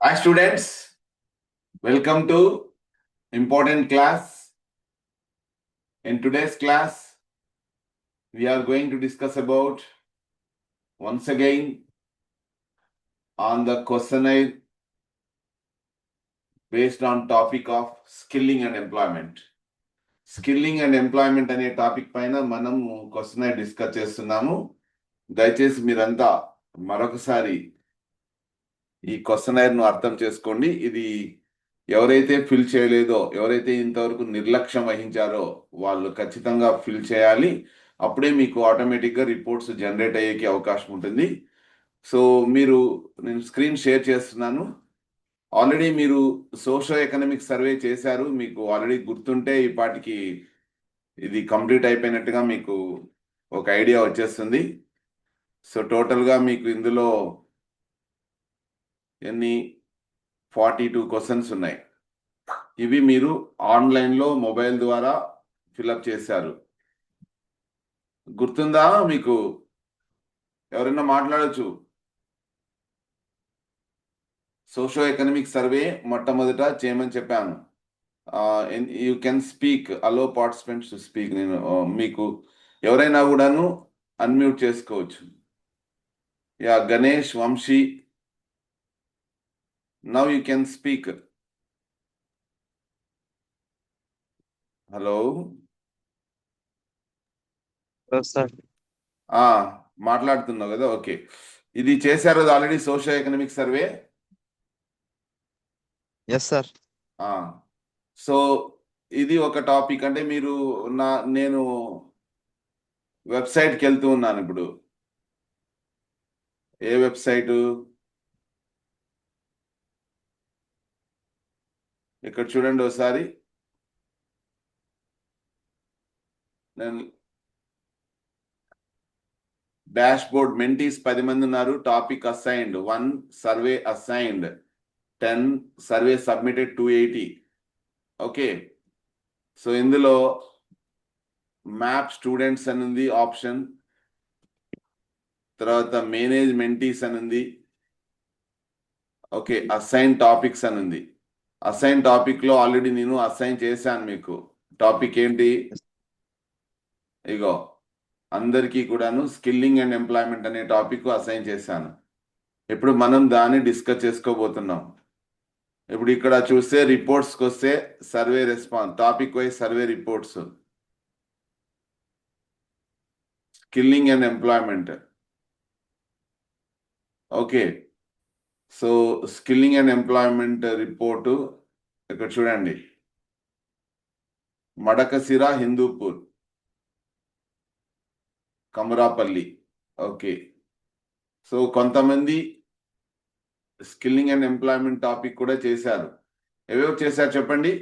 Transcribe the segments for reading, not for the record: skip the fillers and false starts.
Hi students, welcome to important class. In today's class, we are going to discuss about once again on the questionnaire based on topic of skilling and employment. Skilling and employment అనే topic పైన మనం question discuss చేస్తున్నాము. దయచేసి మీరంతా మరొకసారి ఈ question ను అర్థం చేసుకోండి. ఇది ఎవరైతే ఫిల్ చేయలేదో, ఎవరైతే ఇంతవరకు నిర్లక్ష్యం వహించారో వాళ్ళు ఖచ్చితంగా ఫిల్ చేయాలి. అప్పుడే మీకు ఆటోమేటిక్గా రిపోర్ట్స్ జనరేట్ అయ్యేకి అవకాశం ఉంటుంది. సో నేను స్క్రీన్ షేర్ చేస్తున్నాను. ఆల్రెడీ మీరు సోషో ఎకనామిక్ సర్వే చేశారు. మీకు ఆల్రెడీ గుర్తుంటే ఈ పాటికి ఇది కంప్లీట్ అయిపోయినట్టుగా మీకు ఒక ఐడియా వచ్చేస్తుంది. సో టోటల్గా మీకు ఇందులో ఎన్ని 42 క్వశ్చన్స్ ఉన్నాయి. ఇవి మీరు ఆన్లైన్లో మొబైల్ ద్వారా ఫిల్అప్ చేశారు. గుర్తుందా మీకు? ఎవరైనా మాట్లాడచ్చు. సోషో ఎకనామిక్ సర్వే మొట్టమొదట చేయమని చెప్పాను. You can speak, allow participants to speak. నేను మీకు ఎవరైనా కూడాను అన్మ్యూట్ చేసుకోవచ్చు. Yeah, Ganesh, Vamshi, now you can speak. Hello sir. మాట్లాడుతున్నావు కదా, ఓకే. ఇది చేశారు already socio economic survey. Yes sir. So ఇది ఒక టాపిక్. అంటే మీరు నేను వెబ్సైట్కి వెళ్తూ ఉన్నాను ఇప్పుడు. ఏ వెబ్సైటు? ఇక్కడ చూడండి ఒకసారి. నేను డాష్ బోర్డ్ మెంటీస్ 10 మంది ఉన్నారు. Topic assigned 1, survey assigned 10, survey submitted 280. Okay, so ఇందులో మ్యాప్ స్టూడెంట్స్ అని ఉంది ఆప్షన్. తర్వాత మేనేజ్ మెంటీస్ అని ఉంది. ఓకే, అసైన్ టాపిక్స్ అని ఉంది. అసైన్ టాపిక్ లో ఆల్రెడీ నేను అసైన్ చేశాను మీకు. టాపిక్ ఏంటి? ఇగో, అందరికీ కూడాను స్కిల్లింగ్ అండ్ ఎంప్లాయ్మెంట్ అనే టాపిక్ అసైన్ చేశాను. ఇప్పుడు మనం దాన్ని డిస్కస్ చేసుకోబోతున్నాం. ఇప్పుడు ఇక్కడ చూస్తే రిపోర్ట్స్కి వస్తే survey response, topic wise survey reports, skilling and employment. Okay, so skilling and employment report ఇక్కడ చూడండి. మడకసిర, హిందూపూర్, కమరాపల్లి. ఓకే, సో కొంతమంది స్కిల్లింగ్ అండ్ ఎంప్లాయ్మెంట్ టాపిక్ కూడా చేశారు. ఎవరు చేశారు చెప్పండి?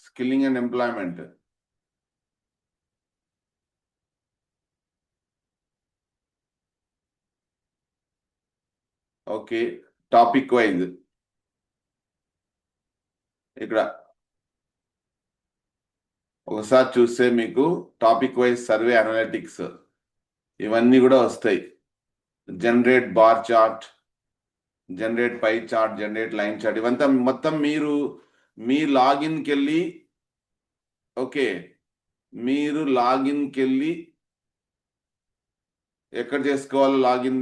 Skilling and employment. Okay, topic wise ఇక్కడ ఒకసారి చూస్తే మీకు టాపిక్ వైజ్ సర్వే అనలిటిక్స్ ఇవన్నీ కూడా వస్తాయి. Generate bar chart, generate pie chart, generate line chart, ఇవంతా మొత్తం మీరు మీ లాగిన్కి వెళ్ళి, ఓకే, మీరు లాగిన్కి వెళ్ళి ఎక్కడ చేసుకోవాలో లాగిన్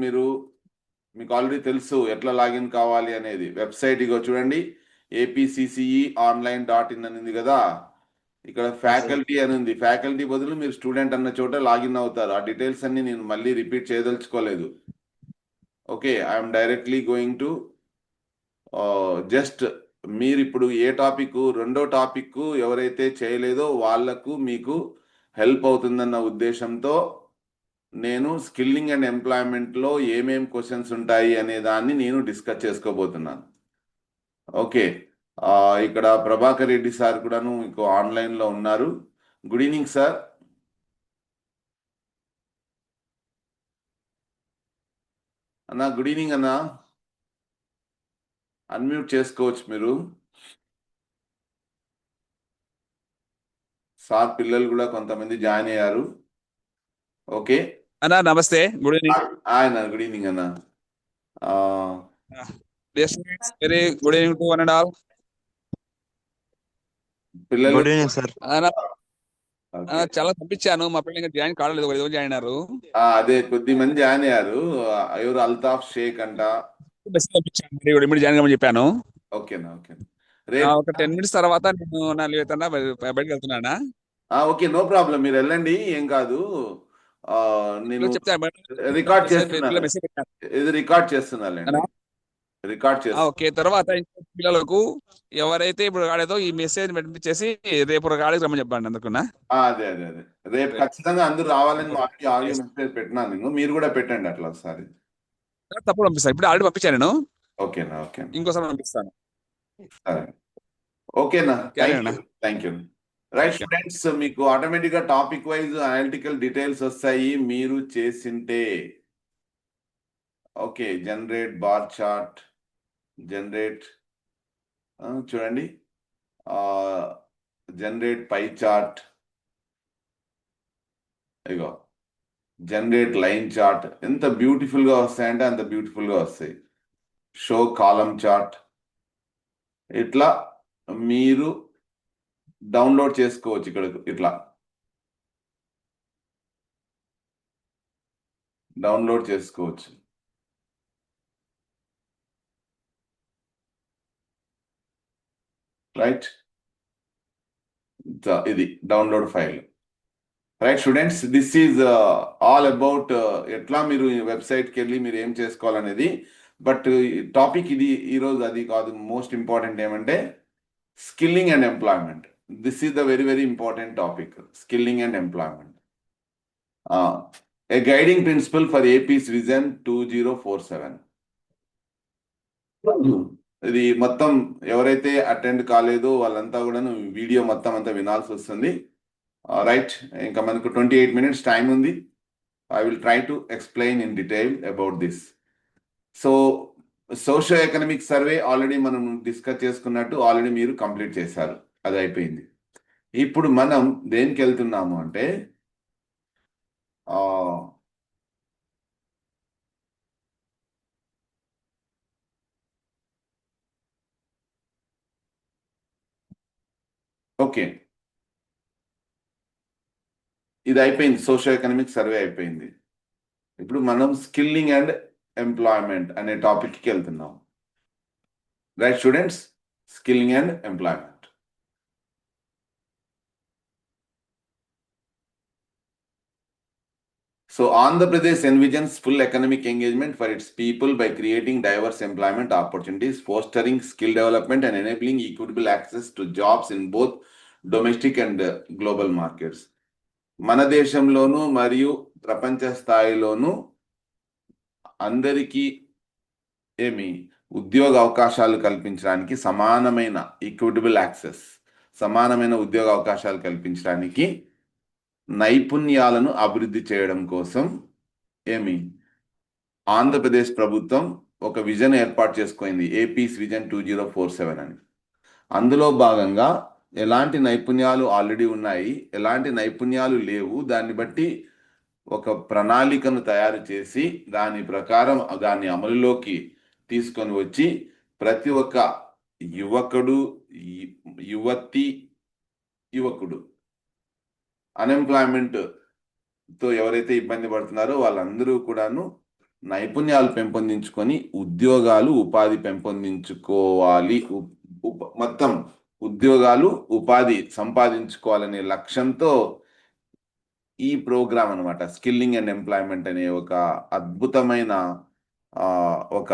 మీకు ఆల్రెడీ తెలుసు ఎట్లా లాగిన్ కావాలి అనేది. వెబ్సైట్ ఇగో చూడండి, apcceonline.in అని ఉంది కదా. ఇక్కడ ఫ్యాకల్టీ అని ఉంది. ఫ్యాకల్టీ బదులు మీరు స్టూడెంట్ అన్న చోట లాగిన్ అవుతారు. ఆ డీటెయిల్స్ అన్ని నేను మళ్ళీ రిపీట్ చేయదలుచుకోలేదు. Okay, I'm directly going to just మీరు ఇప్పుడు ఏ టాపిక్, రెండో టాపిక్ ఎవరైతే చేయలేదో వాళ్లకు మీకు హెల్ప్ అవుతుందన్న ఉద్దేశంతో నేను స్కిల్లింగ్ అండ్ ఎంప్లాయ్మెంట్లో ఏమేం క్వశ్చన్స్ ఉంటాయి అనే దాన్ని నేను డిస్కస్ చేసుకోబోతున్నాను. ఓకే, ఇక్కడ ప్రభాకర్ రెడ్డి సార్ కూడాను మీకు ఆన్లైన్లో ఉన్నారు. Good evening sir. అన్నా గుడ్ ఈవినింగ్ అన్నా, అన్మ్యూట్ చేసుకోవచ్చు మీరు. సార్ పిల్లలు కూడా కొంతమంది జాయిన్ అయ్యారు. ఓకే అన్నా నమస్తే, గుడ్ ఈవినింగ్. ఆయన గుడ్ ఈవినింగ్ అన్నా. ఆ, Dear students, very good evening to one and all. పిల్లలు గుడ్ ఈవినింగ్ సార్. ఓకే. చాలా పంపించాను మా పిల్లలు ఇంకా జాయిన్ కావలేదు, ఒక జాయిన్ అయినారు. అదే కొద్ది మంది జాయిన్ అయ్యారు. ఎవరు అల్తాఫ్ షేక్ అంట. మెసేజ్ పంపించాను, మరి ఇప్పుడు జాయిన్ కామని చెప్పాను. ఓకేనా ఓకే. రేపు ఒక 10 minutes తర్వాత నేను నా లేతన్నా బయటకు వెళ్తున్నానా. ఓకే, నో ప్రాబ్లం, మీరు వెళ్ళండి, ఏం కాదు. నేను చెప్తాను, రికార్డ్ చేస్తున్నాను, మెసేజ్ పెట్టాను. ఇది రికార్డ్ చేస్తున్నానండి, రికార్డ్ చేస్తున్నా. ఓకే, తర్వాత ఇంకో పిల్లలకు ఎవరైతే ఇప్పుడు రాలేదో ఈ మెసేజ్ పంపించేసి రేపు రాలేదు రమ్మని చెప్పండి అందుకున్నా. అదే అదే అదే, రేపు ఖచ్చితంగా అందరూ రావాలని ఆడియో మెసేజ్ పెట్టినాను నేను, మీరు కూడా పెట్టండి అట్లా ఒకసారి. తప్పుడు పంపిస్తాను, ఇప్పుడు ఆల్రెడీ పంపించాను నేను. ఓకేనా ఓకే, ఇంకోసారి పంపిస్తాను. సరే ఓకేనా, సరేనా? Thank you. రైట్ స్టూడెంట్స్, మీకు ఆటోమేటిక్ గా టాపిక్ వైజ్ అనలిటికల్ డీటెయిల్స్ వస్తాయి మీరు చేసింటే. Okay, generate bar chart, generate చూడండి, జనరేట్ పై చార్ట్, ఇగో జనరేట్ లైన్ చార్ట్, ఎంత బ్యూటిఫుల్ గా వస్తాయంటే అంత బ్యూటిఫుల్ గా వస్తాయి. షో కాలమ్ చార్ట్, ఇట్లా మీరు డౌన్లోడ్ చేసుకోవచ్చు. ఇక్కడ ఇట్లా డౌన్లోడ్ చేసుకోవచ్చు. రైట్, ఇది download file. Right students, this is all about ఎట్లా మీరు వెబ్సైట్కి వెళ్ళి మీరు ఏం చేసుకోవాలనేది. బట్ టాపిక్ ఇది ఈరోజు అది కాదు. మోస్ట్ ఇంపార్టెంట్ ఏమంటే skilling and employment. This is the very very important topic, skilling and employment. A guiding principal for APIs vision 2047. ఇది మొత్తం ఎవరైతే అటెండ్ కాలేదో వాళ్ళంతా కూడా వీడియో మొత్తం అంతా వినాల్సి వస్తుంది. రైట్, ఇంకా మనకు 28 minutes టైం ఉంది. I will try to explain in detail about this. So socio economic survey already మనం డిస్కస్ చేసుకున్నట్టు ఆల్రెడీ మీరు కంప్లీట్ చేశారు, అది అయిపోయింది. ఇప్పుడు మనం దేనికి వెళ్తున్నాము అంటే ఓకే, ఇది అయిపోయింది, సోషియో ఎకనామిక్ సర్వే అయిపోయింది. ఇప్పుడు మనం స్కిల్లింగ్ అండ్ ఎంప్లాయ్మెంట్ అనే టాపిక్కి వెళ్తున్నాం. Right students, skilling and employment. So Andhra Pradesh envisions full economic engagement for its people by creating diverse employment opportunities, fostering skill development and enabling equitable access to jobs in both domestic and global markets. మన దేశంలోను మరియు ప్రపంచ స్థాయిలోను అందరికీ ఉద్యోగ అవకాశాలు కల్పించడానికి, సమానమైన equitable access, సమానమైన ఉద్యోగ అవకాశాలు కల్పించడానికి, నైపుణ్యాలను అభివృద్ధి చేయడం కోసం ఆంధ్రప్రదేశ్ ప్రభుత్వం ఒక విజన్ ఏర్పాటు చేసుకుంది, ఏపీస్ విజన్ 2047 అని. అందులో భాగంగా ఎలాంటి నైపుణ్యాలు ఆల్రెడీ ఉన్నాయి, ఎలాంటి నైపుణ్యాలు లేవు, దాన్ని బట్టి ఒక ప్రణాళికను తయారు చేసి దాని ప్రకారం దాన్ని అమలులోకి తీసుకొని వచ్చి ప్రతి ఒక్క యువకుడు, యువకుడు అన్ఎంప్లాయ్మెంట్ తో ఎవరైతే ఇబ్బంది పడుతున్నారో వాళ్ళందరూ కూడాను నైపుణ్యాలు పెంపొందించుకొని ఉద్యోగాలు, ఉపాధి పెంపొందించుకోవాలి, మొత్తం ఉద్యోగాలు, ఉపాధి సంపాదించుకోవాలనే లక్ష్యంతో ఈ ప్రోగ్రామ్ అనమాట, స్కిల్లింగ్ అండ్ ఎంప్లాయ్మెంట్ అనే ఒక అద్భుతమైన ఒక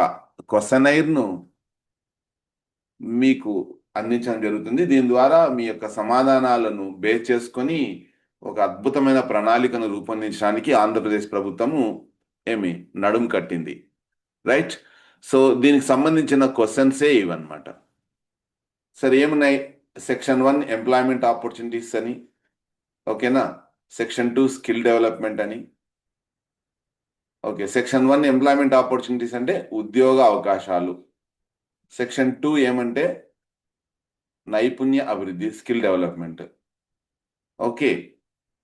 క్వెషనైర్ను మీకు అందించడం జరుగుతుంది. దీని ద్వారా మీ యొక్క సమాధానాలను బేస్ చేసుకొని ఒక అద్భుతమైన ప్రణాళికను రూపొందించడానికి ఆంధ్రప్రదేశ్ ప్రభుత్వము నడుం కట్టింది. రైట్, సో దీనికి సంబంధించిన క్వశ్చన్సే ఇవన్నమాట. సరే, ఏమున్నాయి? సెక్షన్ 1 ఎంప్లాయ్మెంట్ ఆపర్చునిటీస్ అని, ఓకేనా. సెక్షన్ 2 స్కిల్ డెవలప్మెంట్ అని. ఓకే, సెక్షన్ 1 ఎంప్లాయ్మెంట్ ఆపర్చునిటీస్ అంటే ఉద్యోగ అవకాశాలు. సెక్షన్ 2 ఏమంటే నైపుణ్య అభివృద్ధి, స్కిల్ డెవలప్మెంట్. ఓకే,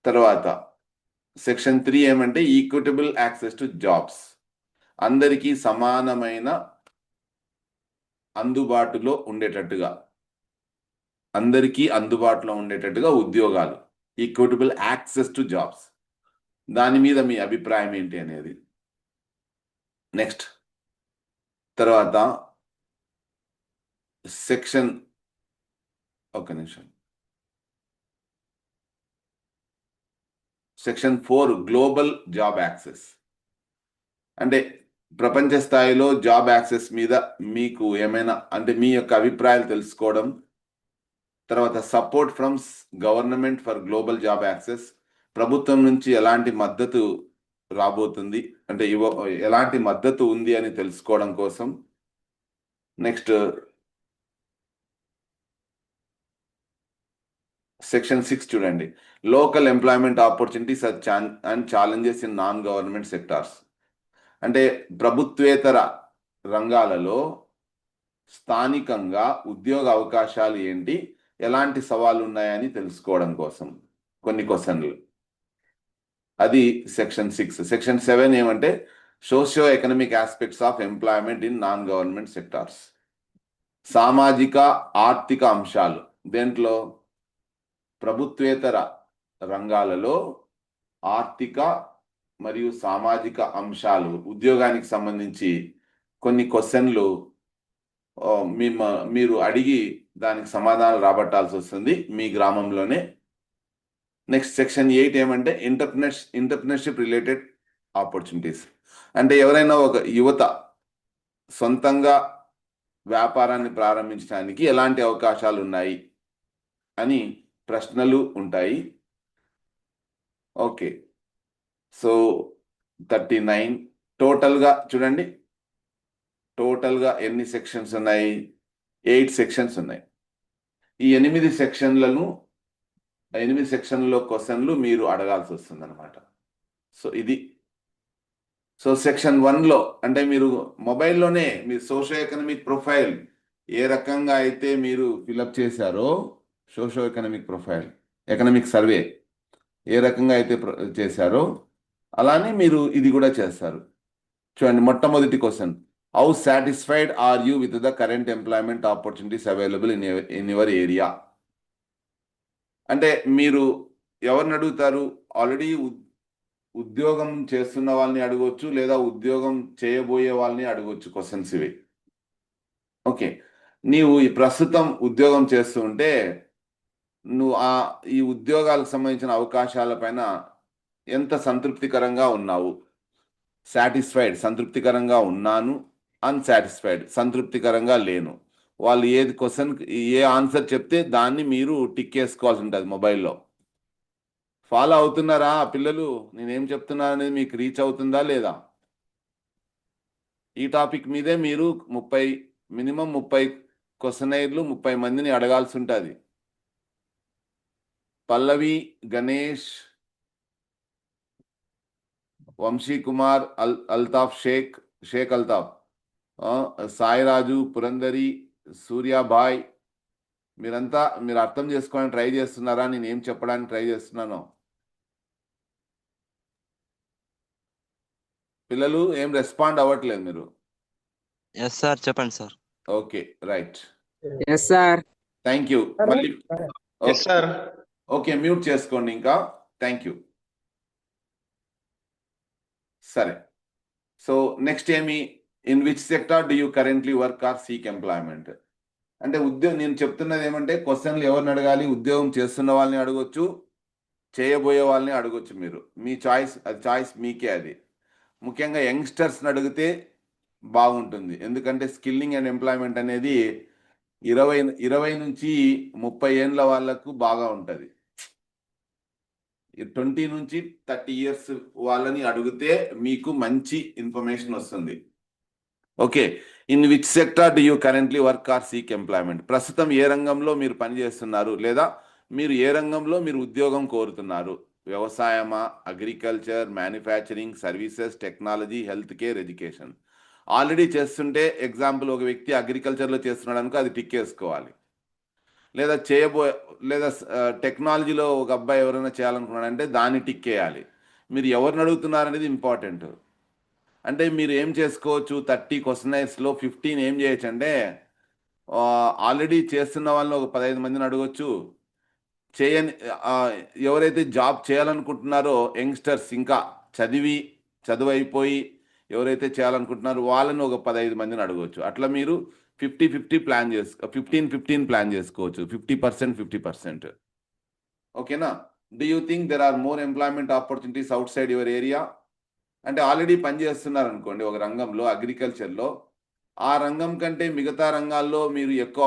తర్వాత సెక్షన్ 3 ఏమంటే ఈక్విటబుల్ యాక్సెస్ టు జాబ్స్. అందరికీ సమానమైన అందుబాటులో ఉండేటట్టుగా ఉద్యోగాలు, ఈక్విటబుల్ యాక్సెస్ టు జాబ్స్. దాని మీద మీ అభిప్రాయం ఏంటి అనేది. నెక్స్ట్ తర్వాత section section 4 global job access. అంటే ప్రపంచ స్థాయిలో జాబ్ యాక్సెస్ మీద మీకు ఏమైనా అంటే మీ యొక్క అభిప్రాయాలు తెలుసుకోవడం. తర్వాత support from government for global job access. ప్రభుత్వం నుంచి ఎలాంటి మద్దతు రాబోతుంది అంటే ఎలాంటి మద్దతు ఉంది అని తెలుసుకోవడం కోసం. నెక్స్ట్ సెక్షన్ 6 చూడండి, local employment opportunities and challenges in non government sectors. అంటే ప్రభుత్వేతర రంగాలలో స్థానికంగా ఉద్యోగ అవకాశాలు ఏంటి, ఎలాంటి సవాళ్ళు ఉన్నాయని తెలుసుకోవడం కోసం కొన్ని క్వశ్చన్లు. అది సెక్షన్ 6. సెక్షన్ 7 ఏమంటే socio economic aspects of employment in non government sectors. సామాజిక ఆర్థిక అంశాలు. దేంట్లో ప్రభుత్వేతర రంగాలలో ఆర్థిక మరియు సామాజిక అంశాలు ఉద్యోగానికి సంబంధించి కొన్ని క్వశ్చన్లు మీరు అడిగి దానికి సమాధానం రాబట్టాల్సి వస్తుంది మీ గ్రామంలోనే. నెక్స్ట్ సెక్షన్ 8 ఏమంటే ఎంటర్ప్రెన్యూర్షిప్ రిలేటెడ్ ఆపర్చునిటీస్. అంటే ఎవరైనా ఒక యువత సొంతంగా వ్యాపారాన్ని ప్రారంభించడానికి ఎలాంటి అవకాశాలు ఉన్నాయి అని ప్రశ్నలు ఉంటాయి. ఓకే, సో 39 టోటల్గా చూడండి. టోటల్గా ఎన్ని సెక్షన్స్ ఉన్నాయి? 8 సెక్షన్స్ ఉన్నాయి. ఈ 8 సెక్షన్లలో క్వశ్చన్లు మీరు అడగాల్సి వస్తుంది అనమాట. సో ఇది సెక్షన్ 1లో అంటే మీరు మొబైల్లోనే మీ సోషో ఎకనామిక్ ప్రొఫైల్ ఏ రకంగా అయితే మీరు ఫిలప్ చేశారో, socio economic profile economic survey ఏ రకంగా అయితే చేశారో అలానే మీరు ఇది కూడా చేస్తారు. చూడండి, మొట్టమొదటి question, how satisfied or you with the current employment opportunities available in your area. అంటే మీరు ఎవరిని అడుగుతారు? ఆల్రెడీ ఉద్యోగం చేస్తున్న వాళ్ళని అడగవచ్చు, లేదా ఉద్యోగం చేయబోయే వాళ్ళని అడగవచ్చు. క్వశ్చన్స్ ఇవి. ఓకే, నీవు ఈ ప్రస్తుతం ఉద్యోగం చేస్తూ ఉంటే నువ్వు ఈ ఉద్యోగాలకు సంబంధించిన అవకాశాలపైన ఎంత సంతృప్తికరంగా ఉన్నావు? సాటిస్ఫైడ్ సంతృప్తికరంగా ఉన్నాను, అన్సాటిస్ఫైడ్ సంతృప్తికరంగా లేను. వాళ్ళు ఏది క్వశ్చన్ ఏ ఆన్సర్ చెప్తే దాన్ని మీరు టిక్ వేసుకోవాల్సి ఉంటుంది మొబైల్లో. ఫాలో అవుతున్నారా పిల్లలు? నేనేం చెప్తున్నా అనేది మీకు రీచ్ అవుతుందా లేదా? ఈ టాపిక్ మీదే మీరు మినిమం 30 క్వశ్చనైర్లు 30 మందిని అడగాల్సి ఉంటుంది. పల్లవి, గణేష్, వంశీ కుమార్, అల్తాఫ్ షేక్ అల్తాఫ్, సాయిరాజు, పురందరి, సూర్యాభాయ్, మీరంతా మీరు అర్థం చేసుకోవడానికి ట్రై చేస్తున్నారా? నేను ఏం చెప్పడానికి ట్రై చేస్తున్నాను? పిల్లలు ఏం రెస్పాండ్ అవ్వట్లేదు మీరు. ఎస్ సార్, చెప్పండి sir. Okay, right. Yes sir. Thank you. మళ్ళీ ఓకే, మ్యూట్ చేసుకోండి ఇంకా. Thank you. సరే, so next in which sector do you currently work or seek employment. అంటే నేను చెప్తున్నది ఏమంటే క్వశ్చన్లు ఎవరిని అడగాలి? ఉద్యోగం చేస్తున్న వాళ్ళని అడగొచ్చు, చేయబోయే వాళ్ళని అడగొచ్చు. మీరు మీ చాయిస్ మీకే. అది ముఖ్యంగా యంగ్స్టర్స్ని అడిగితే బాగుంటుంది. ఎందుకంటే స్కిల్లింగ్ అండ్ ఎంప్లాయ్మెంట్ అనేది 20 నుంచి 30 ఏళ్ళ వాళ్ళకు బాగా ఉంటుంది. 20 నుంచి 30 ఇయర్స్ వాళ్ళని అడిగితే మీకు మంచి ఇన్ఫర్మేషన్ వస్తుంది. Okay, in which sector do you currently work or seek employment. ప్రస్తుతం ఏ రంగంలో మీరు పనిచేస్తున్నారు, లేదా మీరు ఏ రంగంలో మీరు ఉద్యోగం కోరుతున్నారు? వ్యవసాయమా, agriculture, manufacturing, services, technology, health care, education. Already చేస్తుంటే ఎగ్జాంపుల్ ఒక వ్యక్తి అగ్రికల్చర్లో చేస్తున్నాడు అనుకో, అది టిక్ వేసుకోవాలి. లేదా టెక్నాలజీలో ఒక అబ్బాయి ఎవరైనా చేయాలనుకున్నాడంటే దాన్ని టిక్ వేయాలి. మీరు ఎవరిని అడుగుతున్నారనేది ఇంపార్టెంట్. అంటే మీరు ఏం చేసుకోవచ్చు, 30 క్వశ్చనైర్స్లో 15 ఏం చేయొచ్చు అంటే ఆల్రెడీ చేస్తున్న వాళ్ళని ఒక 15 మందిని అడగొచ్చు. చేయని ఎవరైతే జాబ్ చేయాలనుకుంటున్నారో యంగ్స్టర్స్, ఇంకా చదువు అయిపోయి ఎవరైతే చేయాలనుకుంటున్నారో వాళ్ళని ఒక 15 మందిని అడగవచ్చు. అట్లా మీరు 50-50 ప్లాన్ 15-15 ప్లాన్ చేసుకోవచ్చు. 50% 50%. ఓకేనా? Do you think there are more employment opportunities outside your area? అంటే ఆల్రెడీ పనిచేస్తున్నారు అనుకోండి ఒక రంగంలో, అగ్రికల్చర్లో. ఆ రంగం కంటే మిగతా రంగాల్లో మీరు ఎక్కువ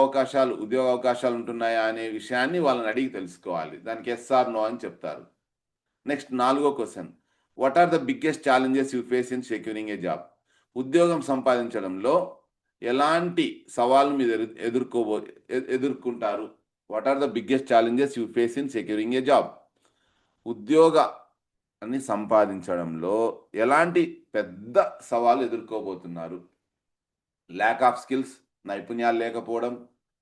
ఉద్యోగ అవకాశాలు ఉంటున్నాయా అనే విషయాన్ని వాళ్ళని అడిగి తెలుసుకోవాలి. దానికి ఎస్ ఆర్ నో అని చెప్తారు. నెక్స్ట్ 4వ question, what are the biggest challenges you face in securing a job? ఉద్యోగం సంపాదించడంలో ఎలాంటి సవాళ్ళు మీరు ఎదుర్కొంటారు? What are the biggest challenges you face in securing a job? ఉద్యోగాన్ని సంపాదించడంలో ఎలాంటి పెద్ద సవాళ్ళు ఎదుర్కోబోతున్నారు? ల్యాక్ ఆఫ్ స్కిల్స్, నైపుణ్యాలు లేకపోవడం,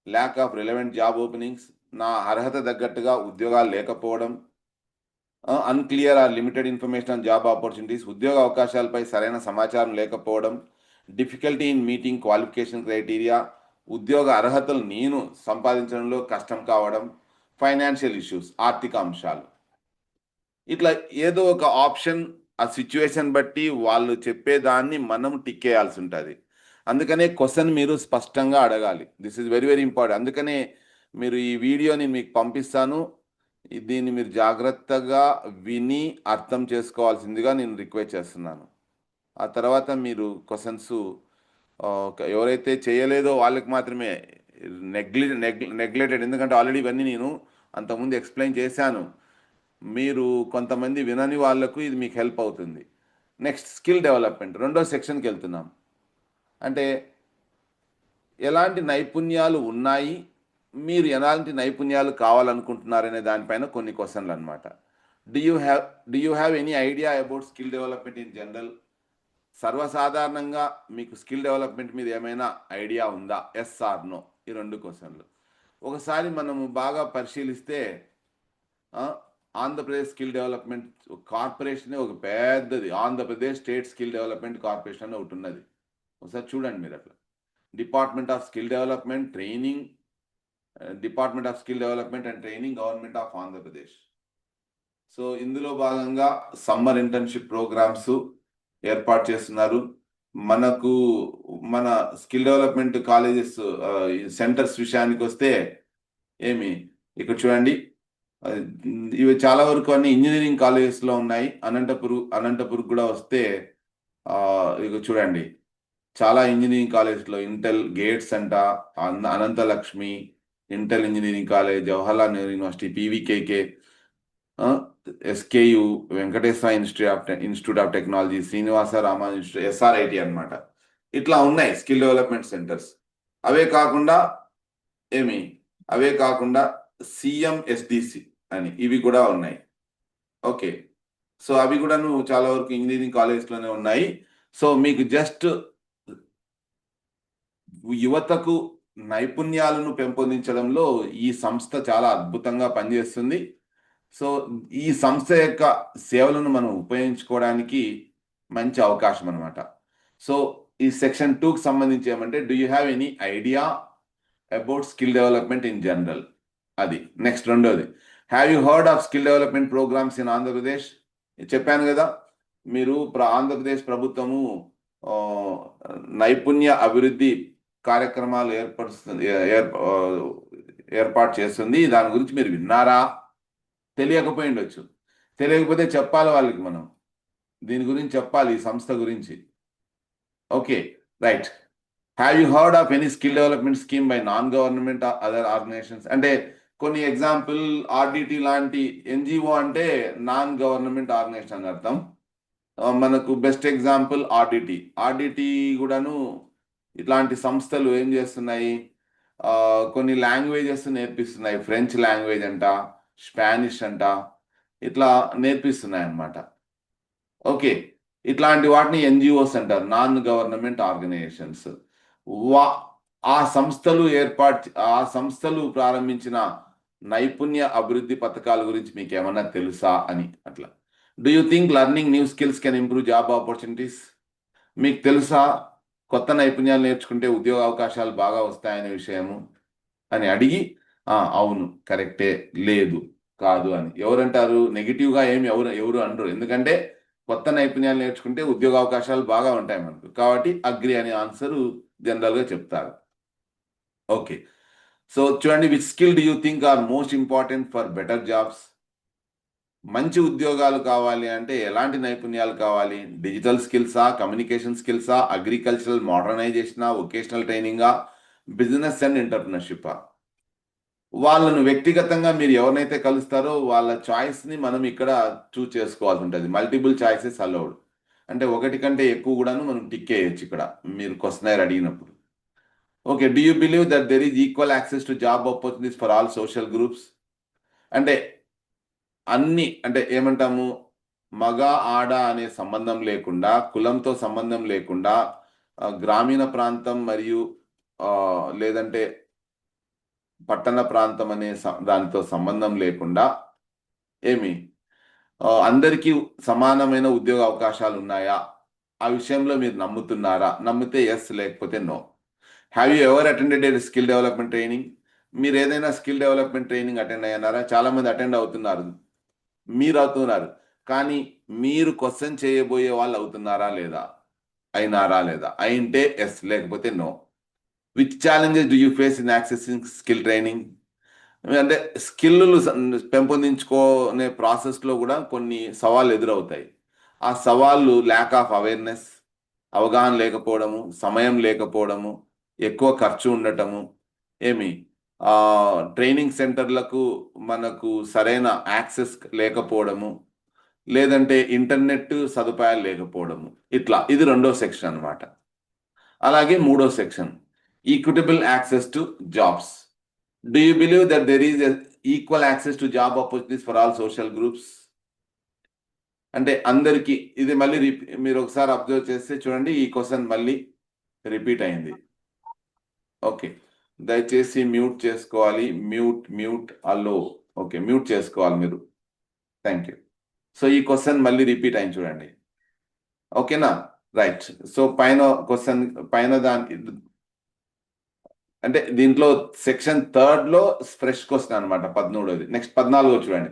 lack of relevant job openings, నా అర్హత తగ్గట్టుగా ఉద్యోగాలు లేకపోవడం, unclear or limited information on job opportunities, ఉద్యోగ అవకాశాలపై సరైన సమాచారం లేకపోవడం, difficulty in meeting qualification criteria, ఉద్యోగ అర్హతలు నేను సంపాదించడంలో కష్టం కావడం, ఫైనాన్షియల్ ఇష్యూస్, ఆర్థిక అంశాలు. ఇట్లా ఏదో ఒక ఆప్షన్ ఆ సిచ్యువేషన్ బట్టి వాళ్ళు చెప్పేదాన్ని మనం టిక్ వేయాల్సి ఉంటుంది. అందుకనే క్వశ్చన్ మీరు స్పష్టంగా అడగాలి. This is very very important. అందుకనే మీరు ఈ వీడియోని మీకు పంపిస్తాను, దీన్ని మీరు జాగ్రత్తగా విని అర్థం చేసుకోవాల్సిందిగా నేను రిక్వెస్ట్ చేస్తున్నాను. ఆ తర్వాత మీరు క్వశ్చన్స్ ఎవరైతే చేయలేదో వాళ్ళకి మాత్రమే నెగ్లెక్టెడ్, ఎందుకంటే ఆల్రెడీ ఇవన్నీ నేను అంతకుముందు ఎక్స్ప్లెయిన్ చేశాను. మీరు కొంతమంది వినని వాళ్ళకు ఇది మీకు హెల్ప్ అవుతుంది. నెక్స్ట్ స్కిల్ డెవలప్మెంట్, 2వ సెక్షన్కి వెళ్తున్నాం. అంటే ఎలాంటి నైపుణ్యాలు ఉన్నాయి, మీరు ఎలాంటి నైపుణ్యాలు కావాలనుకుంటున్నారనే దానిపైన కొన్ని క్వశ్చన్లు అనమాట. Do you have any idea about skill development in general? సర్వసాధారణంగా మీకు స్కిల్ డెవలప్మెంట్ మీద ఏమైనా ఐడియా ఉందా? ఎస్ ఆర్ నో, ఈ 2 క్వశ్చన్లు. ఒకసారి మనము బాగా పరిశీలిస్తే ఆంధ్రప్రదేశ్ స్కిల్ డెవలప్మెంట్ కార్పొరేషన్ ఒక పెద్దది, Andhra Pradesh state skill development corporation అని ఒకటి ఉన్నది. ఒకసారి చూడండి మీరు అట్లా. Department of skill development training, department of skill development and training, government of Andhra Pradesh. So ఇందులో భాగంగా సమ్మర్ ఇంటర్న్షిప్ ప్రోగ్రామ్స్ ఏర్పాటు చేస్తున్నారు. మన స్కిల్ డెవలప్మెంట్ కాలేజెస్ సెంటర్స్ విషయానికి వస్తే ఇక్కడ చూడండి, ఇవి చాలా వరకు అన్ని ఇంజనీరింగ్ కాలేజెస్లో ఉన్నాయి. అనంతపురం కూడా వస్తే ఇక చూడండి, చాలా ఇంజనీరింగ్ కాలేజెస్లో ఇంటెల్ గేట్స్ అంట, Ananthalakshmi Intell engineering college, Jawaharlal Nehru university, PVKK, SKU, Venkateswara institute of technology, Srinivasa Ramanujan institute, SRIT అనమాట. ఇట్లా ఉన్నాయి స్కిల్ డెవలప్మెంట్ సెంటర్స్. అవే కాకుండా సిఎంఎస్డిసి అని ఇవి కూడా ఉన్నాయి. ఓకే, సో అవి కూడాను చాలా వరకు ఇంజనీరింగ్ కాలేజెస్లోనే ఉన్నాయి. సో మీకు జస్ట్ యువతకు నైపుణ్యాలను పెంపొందించడంలో ఈ సంస్థ చాలా అద్భుతంగా పనిచేస్తుంది. సో ఈ సంస్థ యొక్క సేవలను మనం ఉపయోగించుకోవడానికి మంచి అవకాశం అనమాట. సో ఈ సెక్షన్ 2కి సంబంధించి ఏమంటే, do you have any idea about skill development in general? అది నెక్స్ట్. 2వది, have you heard of skill development programs in Andhra Pradesh? చెప్పాను కదా, మీరు ఆంధ్రప్రదేశ్ ప్రభుత్వము నైపుణ్య అభివృద్ధి కార్యక్రమాలు ఏర్పాటు చేస్తుంది. దాని గురించి మీరు విన్నారా? తెలియకపోయి ఉండొచ్చు. తెలియకపోతే చెప్పాలి వాళ్ళకి, మనం దీని గురించి చెప్పాలి, ఈ సంస్థ గురించి. Okay, right. Have you heard of any skill development scheme by non government other organisations? అంటే కొన్ని ఎగ్జాంపుల్, ఆర్డిటి లాంటి ఎన్జిఓ అంటే నాన్ గవర్నమెంట్ ఆర్గనైజేషన్ అని అర్థం. మనకు బెస్ట్ ఎగ్జాంపుల్ ఆర్డిటి కూడాను ఇట్లాంటి సంస్థలు ఏం చేస్తున్నాయి, కొన్ని లాంగ్వేజెస్ నేర్పిస్తున్నాయి. ఫ్రెంచ్ లాంగ్వేజ్ అంట, స్పానిష్ అంట, ఇట్లా నేర్పిస్తున్నాయి అన్నమాట. ఓకే, ఇట్లాంటి వాటిని ఎన్జిఓస్ అంటారు, నాన్ గవర్నమెంట్ ఆర్గనైజేషన్స్. ఆ సంస్థలు ప్రారంభించిన నైపుణ్య అభివృద్ధి పథకాల గురించి మీకు ఏమన్నా తెలుసా అని అట్లా. Do you think learning new skills can improve job opportunities? మీకు తెలుసా కొత్త నైపుణ్యాలు నేర్చుకుంటే ఉద్యోగ అవకాశాలు బాగా వస్తాయనే విషయము అని అడిగి అవును కరెక్టే, లేదు, కాదు అని ఎవరంటారు? నెగిటివ్గా ఏమి ఎవరు ఎవరు అనరు. ఎందుకంటే కొత్త నైపుణ్యాలు నేర్చుకుంటే ఉద్యోగ అవకాశాలు బాగా ఉంటాయి మనకు. కాబట్టి అగ్రి అనే ఆన్సర్ జనరల్గా చెప్తారు. ఓకే, సో చూడండి, which skill do you think are most important for better jobs? మంచి ఉద్యోగాలు కావాలి అంటే ఎలాంటి నైపుణ్యాలు కావాలి? డిజిటల్ స్కిల్సా, కమ్యూనికేషన్ స్కిల్సా, అగ్రికల్చరల్ మోడర్నైజేషనా, వొకేషనల్ ట్రైనింగా, బిజినెస్ అండ్ ఎంటర్ప్రినర్షిప్పా? వాళ్ళను వ్యక్తిగతంగా మీరు ఎవరినైతే కలుస్తారో వాళ్ళ చాయిస్ని మనం ఇక్కడ చూస్ చేసుకోవాల్సి ఉంటుంది. మల్టిపుల్ చాయిసెస్ అలౌడ్, అంటే ఒకటి కంటే ఎక్కువ కూడాను మనం టిక్ వేయచ్చు ఇక్కడ మీరు క్వశ్చనర్ అడిగినప్పుడు. Okay, do you believe that there is equal access to job opportunities for all social groups? అంటే అన్ని, అంటే ఏమంటాము, మగ ఆడ అనే సంబంధం లేకుండా, కులంతో సంబంధం లేకుండా, గ్రామీణ ప్రాంతం మరియు లేదంటే పట్టణ ప్రాంతం అనే దానితో సంబంధం లేకుండా ఏమి అందరికీ సమానమైన ఉద్యోగ అవకాశాలు ఉన్నాయా? ఆ విషయంలో మీరు నమ్ముతున్నారా? నమ్మితే ఎస్, లేకపోతే no. Have you ever attended a skill development training? మీరు ఏదైనా స్కిల్ డెవలప్మెంట్ ట్రైనింగ్ అటెండ్ అయ్యారా? చాలా మంది అటెండ్ అవుతున్నారు, మీరు అవుతున్నారు, కానీ మీరు క్వశ్చన్ చేయబోయే వాళ్ళు అవుతున్నారా లేదా? అయినారా లేదా? అయింటే ఎస్, లేకపోతే no. Which challenges do you face in accessing skill training? అంటే స్కిల్లు పెంపొందించుకునే ప్రాసెస్లో కూడా కొన్ని సవాళ్ళు ఎదురవుతాయి. ఆ సవాళ్ళు ల్యాక్ ఆఫ్ అవేర్నెస్, అవగాహన లేకపోవడము, సమయం లేకపోవడము, ఎక్కువ ఖర్చు ఉండటము, ఏమి ట్రైనింగ్ సెంటర్లకు మనకు సరైన యాక్సెస్ లేకపోవడము, లేదంటే ఇంటర్నెట్ సదుపాయాలు లేకపోవడము. ఇట్లా ఇది రెండో సెక్షన్ అన్నమాట. అలాగే మూడో section, equitable access to jobs. Do you believe that there is a equal access to job opportunities for all social groups? అంటే అందరికీ, ఇది మళ్ళీ మీరు ఒకసారి అబ్జర్వ్ చేస్తే చూడండి, ఈ క్వశ్చన్ మళ్ళీ రిపీట్ అయింది. ఓకే, దయచేసి మ్యూట్ చేసుకోవాలి. మ్యూట్ అలో. ఓకే, మ్యూట్ చేసుకోవాలి మీరు. Thank you. సో ఈ క్వశ్చన్ మళ్ళీ రిపీట్ అయింది చూడండి. ఓకేనా? రైట్. సో పైన క్వశ్చన్ పైన దానికి, అంటే దీంట్లో సెక్షన్ 3 లో ఫ్రెష్ క్వశ్చన్ అనమాట, 13ది. నెక్స్ట్ 14 చూడండి.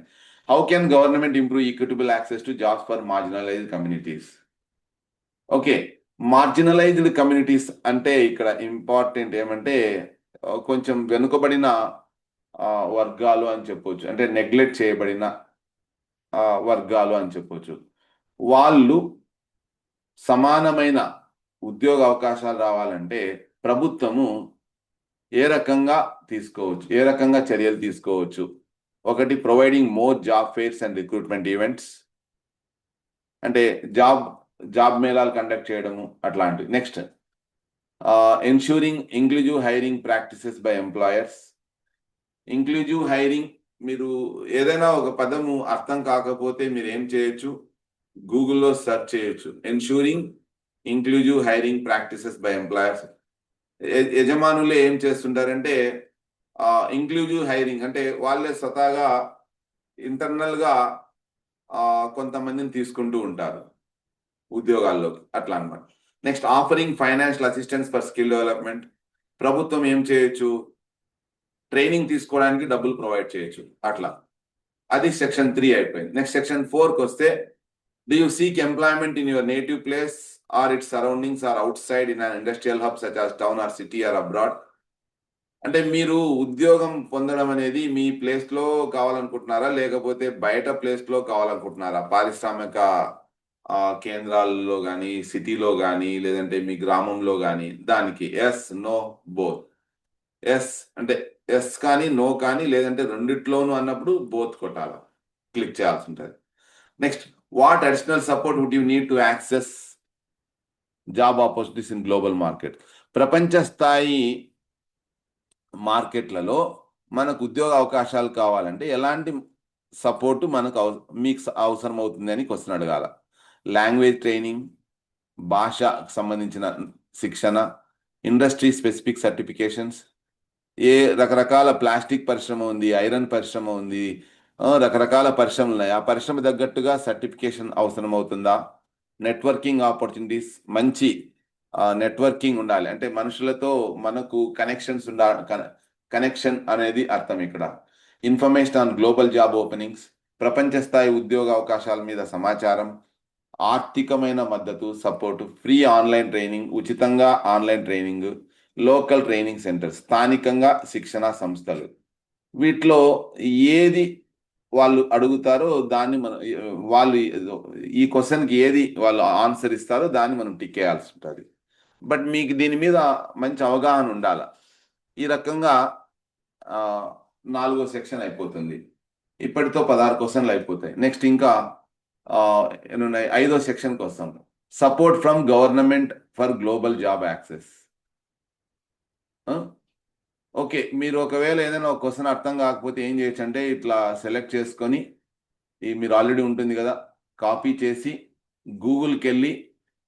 How can government improve equitable access to jobs for marginalised communities? Okay, marginalised communities అంటే ఇక్కడ ఇంపార్టెంట్ ఏమంటే కొంచెం వెనుకబడిన వర్గాలు అని చెప్పొచ్చు, అంటే నెగ్లెక్ట్ చేయబడిన వర్గాలు అని చెప్పొచ్చు. వాళ్ళు సమానమైన ఉద్యోగ అవకాశాలు రావాలంటే ప్రభుత్వము ఏ రకంగా చర్యలు తీసుకోవచ్చు? ఒకటి, providing more job fares and recruitment events, అంటే జాబ్ మేళాలు కండక్ట్ చేయడము అట్లాంటివి. Next, ensuring inclusive hiring practices by employers. Inclusive hiring, మీరు ఏదైనా ఒక పదము అర్థం కాకపోతే మీరు ఏం చేయొచ్చు? గూగుల్లో సెర్చ్ చేయొచ్చు, ensuring inclusive hiring practices by employers. యజమానులే ఏం చేస్తుంటారంటే ఇంక్లూజివ్ హైరింగ్ అంటే వాళ్ళే స్వతహాగా ఇంటర్నల్గా కొంతమందిని తీసుకుంటూ ఉంటారు ఉద్యోగాల్లోకి, అట్లా అనమాట. Next, offering financial assistance for skill development. ప్రభుత్వం ఏం చేయొచ్చు? ట్రైనింగ్ తీసుకోవడానికి డబ్బులు ప్రొవైడ్ చేయొచ్చు, అట్లా. అది సెక్షన్ 3 అయిపోయింది. నెక్స్ట్ సెక్షన్ 4కి వస్తే, do you seek employment in your native place or its surroundings or outside in an industrial hub such as town or city or abroad? అంటే మీరు ఉద్యోగం పొందడం అనేది మీ ప్లేస్లో కావాలనుకుంటున్నారా, లేకపోతే బయట ప్లేస్లో కావాలనుకుంటున్నారా? పారిశ్రామిక కేంద్రాల్లో కానీ, సిటీలో కానీ, లేదంటే మీ గ్రామంలో కానీ. దానికి ఎస్, నో, బోత్. ఎస్ అంటే ఎస్ కానీ, నో కానీ, లేదంటే రెండిట్లోనూ అన్నప్పుడు బోత్ కొట్టాల, క్లిక్ చేయాల్సి ఉంటుంది. Next, what additional support would you need to access job opportunities in global market? ప్రపంచ స్థాయి మార్కెట్లలో మనకు ఉద్యోగ అవకాశాలు కావాలంటే ఎలాంటి సపోర్టు మీకు అవసరం అవుతుంది అని క్వశ్చన్ అడగాల. లాంగ్వేజ్ ట్రైనింగ్, భాషకు సంబంధించిన శిక్షణ, ఇండస్ట్రీ స్పెసిఫిక్ సర్టిఫికేషన్స్. రకరకాల ప్లాస్టిక్ పరిశ్రమ ఉంది, ఐరన్ పరిశ్రమ ఉంది, రకరకాల పరిశ్రమలు ఉన్నాయి. ఆ పరిశ్రమ తగ్గట్టుగా సర్టిఫికేషన్ అవసరం అవుతుందా? నెట్వర్కింగ్ ఆపర్చునిటీస్, మంచి నెట్వర్కింగ్ ఉండాలి. అంటే మనుషులతో మనకు కనెక్షన్ అనేది అర్థం ఇక్కడ. Information on global job openings, ప్రపంచ స్థాయి ఉద్యోగ అవకాశాల మీద సమాచారం, ఆర్థికమైన మద్దతు, సపోర్టు, ఫ్రీ ఆన్లైన్ ట్రైనింగ్, ఉచితంగా online training, local training centres, స్థానికంగా శిక్షణా సంస్థలు. వీటిలో ఏది వాళ్ళు అడుగుతారో దాన్ని మనం, వాళ్ళు ఈ క్వశ్చన్కి ఏది వాళ్ళు ఆన్సర్ ఇస్తారో దాన్ని మనం టిక్ చేయాల్సి ఉంటుంది. బట్ మీకు దీని మీద మంచి అవగాహన ఉండాలి. ఈ రకంగా 4వ సెక్షన్ అయిపోతుంది. ఇప్పటితో 16 క్వశ్చన్లు అయిపోతాయి. నెక్స్ట్ ఇంకా ఎన్నున్నాయి? 5వ సెక్షన్కి వస్తాం. Support from government for global job access. Okay, మీరు ఒకవేళ ఏదైనా ఒక క్వశ్చన్ అర్థం కాకపోతే ఏం చేయొచ్చు అంటే ఇట్లా సెలెక్ట్ చేసుకొని, మీరు ఆల్రెడీ ఉంటుంది కదా, కాపీ చేసి గూగుల్కి వెళ్ళి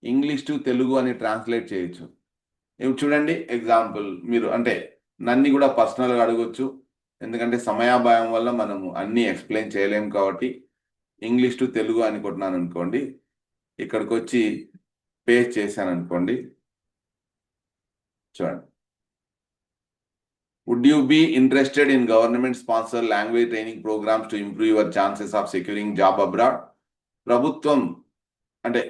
ఇంగ్లీష్ టు తెలుగు అని ట్రాన్స్లేట్ చేయొచ్చు. ఇవి చూడండి ఎగ్జాంపుల్. మీరు అంటే నన్ను కూడా పర్సనల్గా అడగొచ్చు, ఎందుకంటే సమయాభావం వల్ల మనము అన్నీ ఎక్స్ప్లెయిన్ చేయలేము కాబట్టి. ఇంగ్లీష్ టు తెలుగు అని కొట్టినాను అనుకోండి, ఇక్కడికి వచ్చి పేస్ట్ చేశాను అనుకోండి. చూడండి, would you be interested in government sponsored language training programs to improve your chances of securing job abroad? ప్రభుత్వం అంటే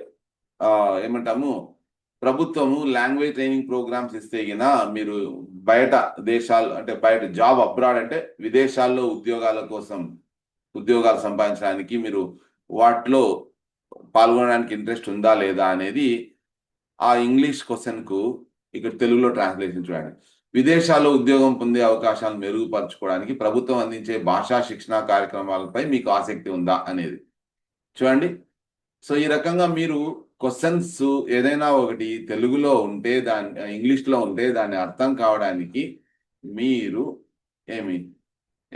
ఏమంటాము, ప్రభుత్వము లాంగ్వేజ్ ట్రైనింగ్ ప్రోగ్రామ్స్ ఇస్తే గిన మీరు బయట దేశాలు, అంటే బయట జాబ్ అబ్రాడ్ అంటే విదేశాల్లో ఉద్యోగాలు సంపాదించడానికి మీరు వాటిలో పాల్గొనడానికి ఇంట్రెస్ట్ ఉందా లేదా అనేది ఆ ఇంగ్లీష్ క్వశ్చన్కు ఇక్కడ తెలుగులో ట్రాన్స్లేషన్ చూడండి. విదేశాల్లో ఉద్యోగం పొందే అవకాశాలు మెరుగుపరచుకోవడానికి ప్రభుత్వం అందించే భాషా శిక్షణ కార్యక్రమాలపై మీకు ఆసక్తి ఉందా అనేది చూడండి. సో ఈ రకంగా మీరు క్వశ్చన్స్ ఏదైనా ఒకటి తెలుగులో ఉంటే ఇంగ్లీష్లో ఉంటే దాన్ని అర్థం కావడానికి మీరు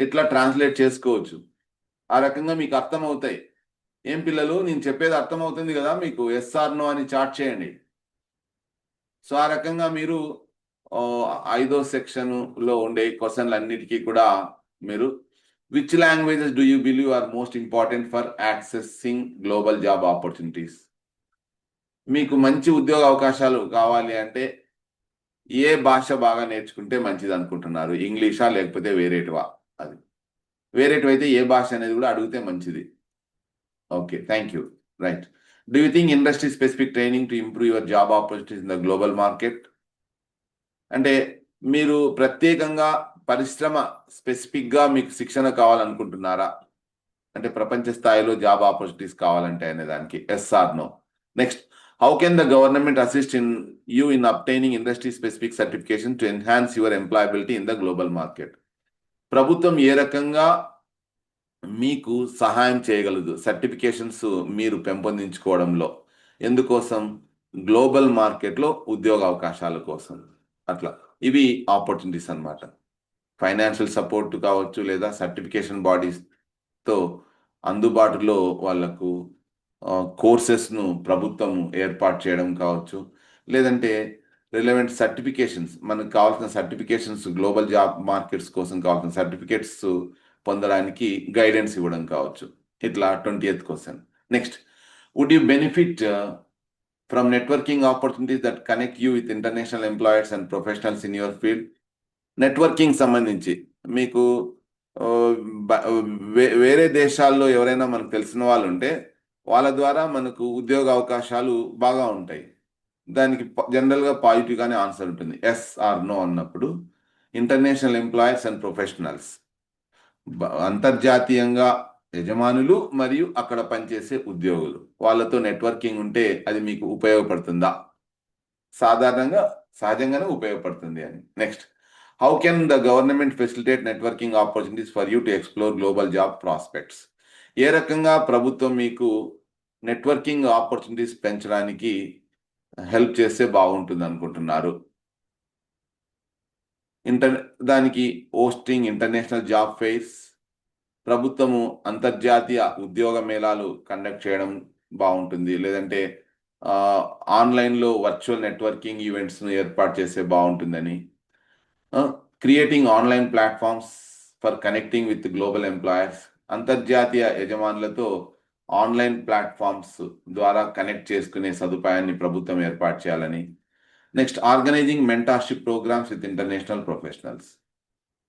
ఎట్లా ట్రాన్స్లేట్ చేసుకోవచ్చు. ఆ రకంగా మీకు అర్థమవుతాయి. ఏం పిల్లలు, నేను చెప్పేది అర్థమవుతుంది కదా మీకు? ఎస్ఆర్ నో అని చాట్ చేయండి. సో ఆ రకంగా మీరు 5వ సెక్షన్లో ఉండే క్వశ్చన్లు అన్నిటికీ కూడా మీరు which languages do you believe are most important for accessing global job opportunities? మీకు మంచి ఉద్యోగ అవకాశాలు కావాలి అంటే ఏ భాష బాగా నేర్చుకుంటే మంచిది అనుకుంటున్నారు? ఇంగ్లీషా లేకపోతే వేరేటివా? అది వేరేటివైతే ఏ భాష అనేది కూడా అడిగితే మంచిది. Okay, thank you. Right. Do you think industry specific training to improve your job opportunities in the global market? అంటే మీరు ప్రత్యేకంగా పరిశ్రమ స్పెసిఫిక్గా మీకు శిక్షణ కావాలనుకుంటున్నారా? అంటే ప్రపంచ స్థాయిలో జాబ్ ఆపర్చునిటీస్ కావాలంటే అనే దానికి yes or no. Next, how can the government assist you in obtaining industry specific certification to enhance your employability in the global market? ప్రభుత్వం ఏ రకంగా మీకు సహాయం చేయగలదు సర్టిఫికేషన్స్ మీరు పెంపొందించుకోవడంలో? ఎందుకోసం? గ్లోబల్ మార్కెట్లో ఉద్యోగ అవకాశాల కోసం. అట్లా ఇవి ఆపర్చునిటీస్ అన్నమాట. ఫైనాన్షియల్ సపోర్ట్ కావచ్చు, లేదా సర్టిఫికేషన్ బాడీస్తో అందుబాటులో వాళ్లకు కోర్సెస్ను ప్రభుత్వం ఏర్పాటు చేయడం కావచ్చు, లేదంటే రిలవెంట్ సర్టిఫికేషన్స్, మనకు కావాల్సిన సర్టిఫికేషన్స్, గ్లోబల్ జాబ్ మార్కెట్స్ కోసం కావాల్సిన సర్టిఫికేట్స్ పొందడానికి గైడెన్స్ ఇవ్వడం కావచ్చు. ఇట్లా 20th question. Next, would you benefit from networking opportunities that connect you with international employers and professionals in your field? Networking సంబంధించి మీకు వేరే దేశాల్లో ఎవరైనా మనకు తెలిసిన వాళ్ళు ఉంటే వాళ్ళ ద్వారా మనకు ఉద్యోగ అవకాశాలు బాగా ఉంటాయి. దానికి జనరల్గా పాజిటివ్గానే ఆన్సర్ ఉంటుంది. ఎస్ ఆర్ నో అన్నప్పుడు ఇంటర్నేషనల్ ఎంప్లాయర్స్ అండ్ ప్రొఫెషనల్స్, అంతర్జాతీయంగా యజమానులు మరియు అక్కడ పనిచేసే ఉద్యోగులు, వాళ్ళతో నెట్వర్కింగ్ ఉంటే అది మీకు ఉపయోగపడుతుందా? సహజంగానే ఉపయోగపడుతుంది అని. Next, how can the government facilitate networking opportunities for you to explore global job prospects? ఏ రకంగా ప్రభుత్వం మీకు నెట్వర్కింగ్ ఆపర్చునిటీస్ పెంచడానికి హెల్ప్ చేస్తే బాగుంటుంది అనుకుంటున్నారు? దానికి హోస్టింగ్ ఇంటర్నేషనల్ జాబ్ ఫెయిర్స్, ప్రభుత్వము అంతర్జాతీయ ఉద్యోగ మేళాలు కండక్ట్ చేయడం బాగుంటుంది, లేదంటే ఆన్లైన్లో వర్చువల్ నెట్వర్కింగ్ ఈవెంట్స్ను ఏర్పాటు చేస్తే బాగుంటుందని. Creating online platforms for connecting with global employers, అంతర్జాతీయ యజమానులతో ఆన్లైన్ ప్లాట్ఫామ్స్ ద్వారా కనెక్ట్ చేసుకునే సదుపాయాన్ని ప్రభుత్వం ఏర్పాటు చేయాలని. Next organising mentorship programmes with international professionals,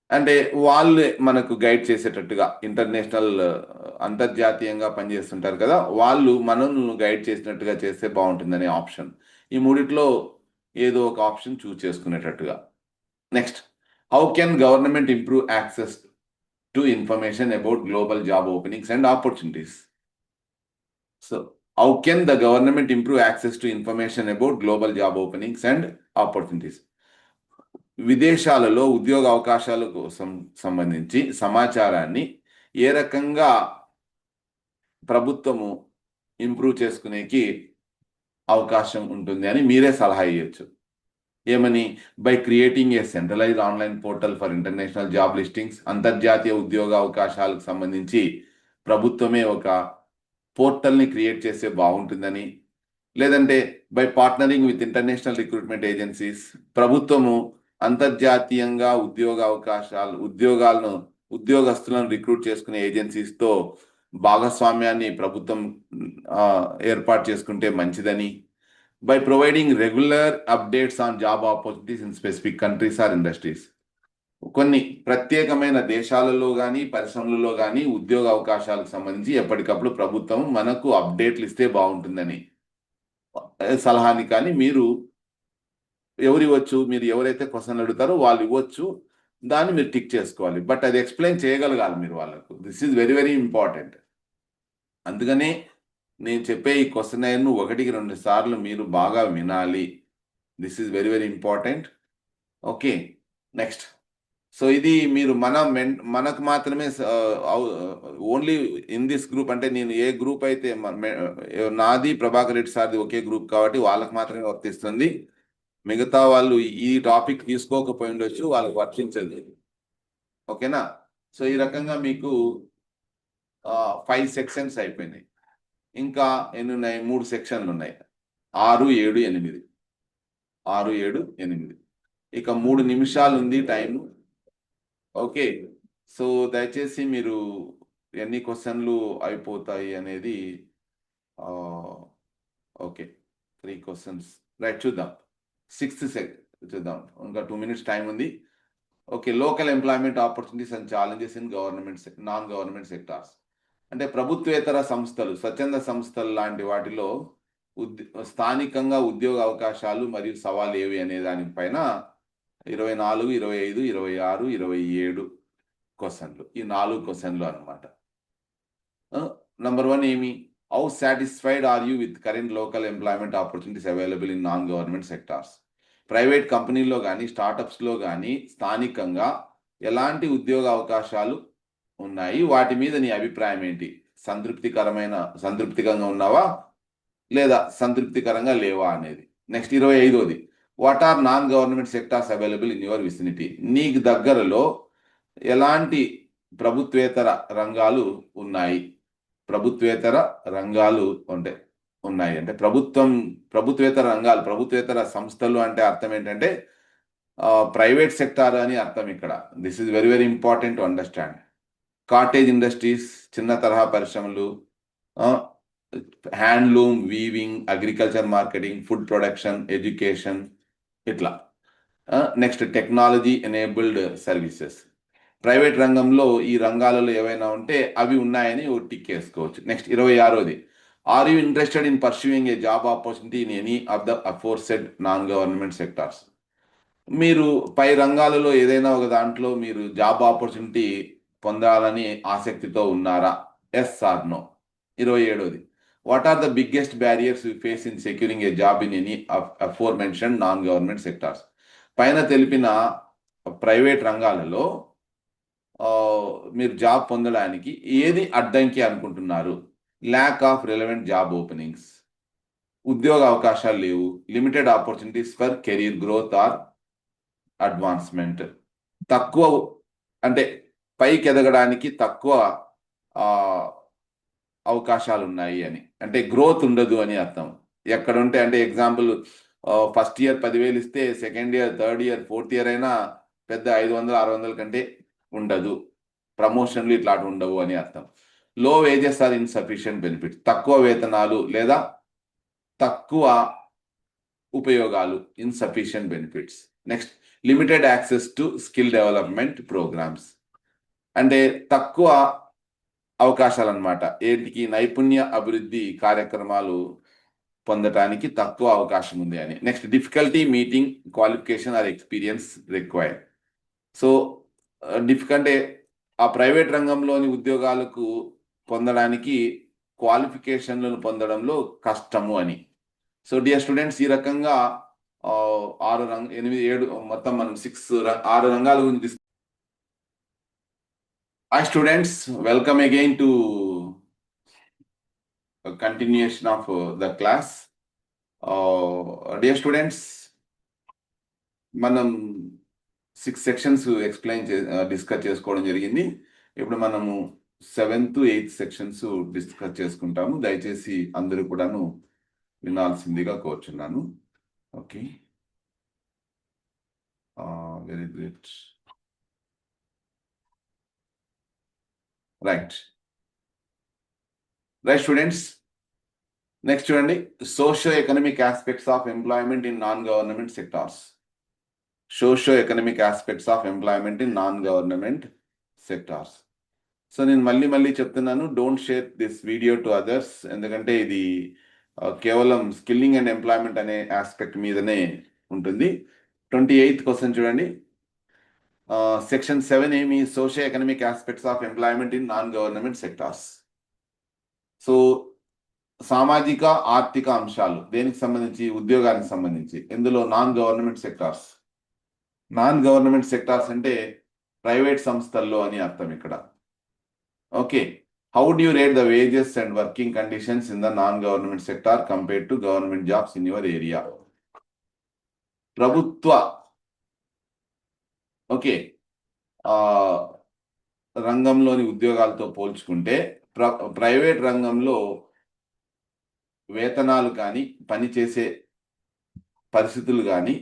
అంటే వాళ్ళే మనకు గైడ్ చేసేటట్టుగా ఇంటర్నేషనల్ అంతర్జాతీయంగా పనిచేస్తుంటారు కదా, వాళ్ళు మనల్ని గైడ్ చేసినట్టుగా చేస్తే బాగుంటుందనే ఆప్షన్. ఈ మూడిట్లో ఏదో ఒక ఆప్షన్ చూస్ చేసుకునేటట్టుగా. Next, how can government improve access to information about global job openings and opportunities. So how can the government improve access to information about global job openings and opportunities. విదేశాలలో ఉద్యోగ అవకాశాల కోసం సంబంధించి సమాచారాన్ని ఏ రకంగా ప్రభుత్వము improve చేసుకునేకి అవకాశం ఉంటుంది అని మీరే సలహా ఇవ్వచ్చు. ఏమని? By creating a centralized online portal for international job listings. అంతర్జాతీయ ఉద్యోగ అవకాశాలకు సంబంధించి ప్రభుత్వమే ఒక పోర్టల్ని క్రియేట్ చేస్తే బాగుంటుందని. లేదంటే by partnering with international recruitment agencies. ప్రభుత్వము అంతర్జాతీయంగా ఉద్యోగస్తులను రిక్రూట్ చేసుకునే ఏజెన్సీస్తో భాగస్వామ్యాన్ని ప్రభుత్వం ఏర్పాటు చేసుకుంటే మంచిదని. By providing regular updates on job opportunities in specific countries or industries. కొన్ని ప్రత్యేకమైన దేశాలలో కానీ పరిశ్రమలలో కానీ ఉద్యోగ అవకాశాలకు సంబంధించి ఎప్పటికప్పుడు ప్రభుత్వం మనకు అప్డేట్లు ఇస్తే బాగుంటుందని సలహాని కానీ మీరు ఎవరు ఇవ్వచ్చు? మీరు ఎవరైతే క్వశ్చన్లు అడుగుతారో వాళ్ళు ఇవ్వచ్చు, దాన్ని మీరు టిక్ చేసుకోవాలి. బట్ అది ఎక్స్ప్లెయిన్ చేయగలగాలి మీరు వాళ్ళకు. This is very very important. అందుకనే నేను చెప్పే ఈ క్వశ్చన్ 1-2 సార్లు మీరు బాగా వినాలి. This is very very important. Okay, next. So ఇది మీరు మనకు మాత్రమే ఓన్లీ ఇన్ దిస్ గ్రూప్, అంటే నేను ఏ గ్రూప్ అయితే నాది ప్రభాకర్ రెడ్డి సార్ది ఒకే గ్రూప్ కాబట్టి వాళ్ళకి మాత్రమే వర్తిస్తుంది. మిగతా వాళ్ళు ఈ టాపిక్ తీసుకోకపోయి ఉండొచ్చు, వాళ్ళకి వర్తించదు. ఓకేనా? సో ఈ రకంగా మీకు 5 సెక్షన్స్ అయిపోయినాయి. ఇంకా ఎన్ని ఉన్నాయి? 3 సెక్షన్లు ఉన్నాయి. 6, 7, 8. 6, 7, 8. ఇక 3 నిమిషాలు ఉంది టైం. ఓకే, సో దయచేసి మీరు ఎన్ని క్వశ్చన్లు అయిపోతాయి అనేది ఓకే 3 క్వశ్చన్స్ రైట్ చూద్దాం. 6th చూద్దాం, ఇంకా 2 minutes టైం ఉంది. Okay, local employment opportunities and challenges in non government sectors. అంటే ప్రభుత్వేతర సంస్థలు, స్వచ్ఛంద సంస్థలు లాంటి వాటిలో స్థానికంగా ఉద్యోగ అవకాశాలు మరియు సవాళ్ళు ఏవి అనే దానిపైన 24, 25, 26, 27 క్వశ్చన్లు. ఈ 4 క్వశ్చన్లు అనమాట. నంబర్ 1 ఏమి? How satisfied or you with current local employment opportunities available in non government sectors. Private కంపెనీల్లో కానీ స్టార్టప్స్లో కానీ స్థానికంగా ఎలాంటి ఉద్యోగ అవకాశాలు ఉన్నాయి, వాటి మీద నీ అభిప్రాయం ఏంటి? సంతృప్తికరంగా ఉన్నావా లేదా సంతృప్తికరంగా లేవా అనేది. నెక్స్ట్ 25వది, what are non government sectors available in your vicinity. నీకు దగ్గరలో ఎలాంటి ప్రభుత్వేతర రంగాలు ఉన్నాయి? ప్రభుత్వేతర రంగాలు అంటే ప్రభుత్వేతర సంస్థలు అంటే అర్థం ఏంటంటే ప్రైవేట్ సెక్టార్ అని అర్థం ఇక్కడ. This is very very important to understand. Cottage industries, చిన్న తరహా పరిశ్రమలు, handloom, weaving, agriculture, marketing, food production, education, ఇట్లా. Next technology enabled services. Private రంగంలో ఈ రంగాలలో ఏవైనా ఉంటే అవి ఉన్నాయని టిక్ చేసుకోవచ్చు. నెక్స్ట్ 26వది, are you interested in pursuing a job opportunity in any of the aforesaid non government sectors. మీరు పై రంగాలలో ఏదైనా ఒక దాంట్లో మీరు జాబ్ ఆపర్చునిటీ పొందాలని ఆసక్తితో ఉన్నారా? Yes or no. 27వది, what are the biggest barriers you face in securing a job in any afore mention non government sectors. పైన తెలిపిన ప్రైవేట్ రంగాలలో మీరు జాబ్ పొందడానికి ఏది అడ్డంకి అనుకుంటున్నారు? Lack of relevant job openings, ఉద్యోగ అవకాశాలు లేవు, limited opportunities for career growth or advancement, తక్కువ అంటే పైకి ఎదగడానికి తక్కువ అవకాశాలు ఉన్నాయి అని, అంటే గ్రోత్ ఉండదు అని అర్థం. ఎక్కడ ఉంటే అంటే ఎగ్జాంపుల్ ఫస్ట్ ఇయర్ 10,000 ఇస్తే second year, third year, fourth year అయినా పెద్ద 500, 600 కంటే ఉండదు. ప్రమోషన్లు ఇట్లాంటి ఉండవు అని అర్థం. లో వేజెస్ ఆర్ ఇన్సఫిషియంట్ బెనిఫిట్స్, తక్కువ వేతనాలు లేదా తక్కువ ఉపయోగాలు, insufficient benefits. Next, limited access to skill development programs, అంటే తక్కువ అవకాశాలు అన్నమాట. ఏంటికి? నైపుణ్య అభివృద్ధి కార్యక్రమాలు పొందటానికి తక్కువ అవకాశం ఉంది అని. Next, difficulty meeting qualification or experience required. So అంటే ఆ ప్రైవేట్ రంగంలోని ఉద్యోగాలకు పొందడానికి క్వాలిఫికేషన్లను పొందడంలో కష్టము అని. సో డియర్ స్టూడెంట్స్, ఈ రకంగా 8 7 మొత్తం మనం 6 రంగాల గురించి. Hi students, welcome again to continuation of the class. Dear students, మనం 6 సెక్షన్స్ డిస్కస్ చేసుకోవడం జరిగింది. ఇప్పుడు మనము 7th 8th సెక్షన్స్ డిస్కస్ చేసుకుంటాము. దయచేసి అందరూ కూడాను వినాల్సిందిగా కోరుచున్నాను. Okay, very good, right students. Next చూడండి, socio economic aspects of employment in non government sectors. Socio economic aspects of employment in non government sectors. So నేను మళ్ళీ చెప్తున్నాను, don't share this video to others, ఎందుకంటే ఇది కేవలం skilling and employment అనే aspect మీదనే ఉంటుంది. 28th క్వశ్చన్ చూడండి. సెక్షన్ 7 ఏమి? Socio economic aspects of employment in non government sectors. So సామాజిక ఆర్థిక అంశాలు దేనికి సంబంధించి? ఉద్యోగానికి సంబంధించి. ఇందులో non government sectors. Non government sectors అంటే ప్రైవేట్ సంస్థల్లో అని అర్థం ఇక్కడ. Okay, how do you rate the wages and working conditions in the non government sector compared to government jobs in your area? ప్రభుత్వ రంగంలోని ఉద్యోగాలతో పోల్చుకుంటే ప్రైవేట్ రంగంలో వేతనాలు కానీ, పనిచేసే పరిస్థితులు కానీ,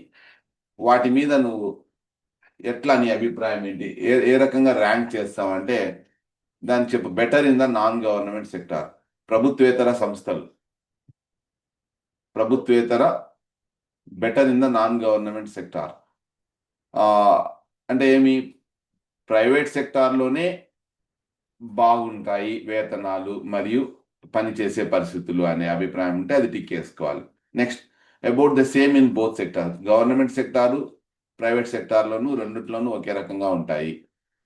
వాటి మీద నువ్వు ఎట్లా, నీ అభిప్రాయం ఏంటి? ఏ రకంగా ర్యాంక్ చేస్తావంటే దాన్ని చెప్పు. Better in the non government sector. ప్రభుత్వేతర సంస్థలు, better in the non government sector అంటే ఏమి? ప్రైవేట్ సెక్టార్లోనే బాగుంటాయి వేతనాలు మరియు పనిచేసే పరిస్థితులు అనే అభిప్రాయం ఉంటే అది టిక్ వేసుకోవాలి. Next, about the same in both sectors. Government sector private సెక్టార్లోను రెండిట్లోనూ ఒకే రకంగా ఉంటాయి.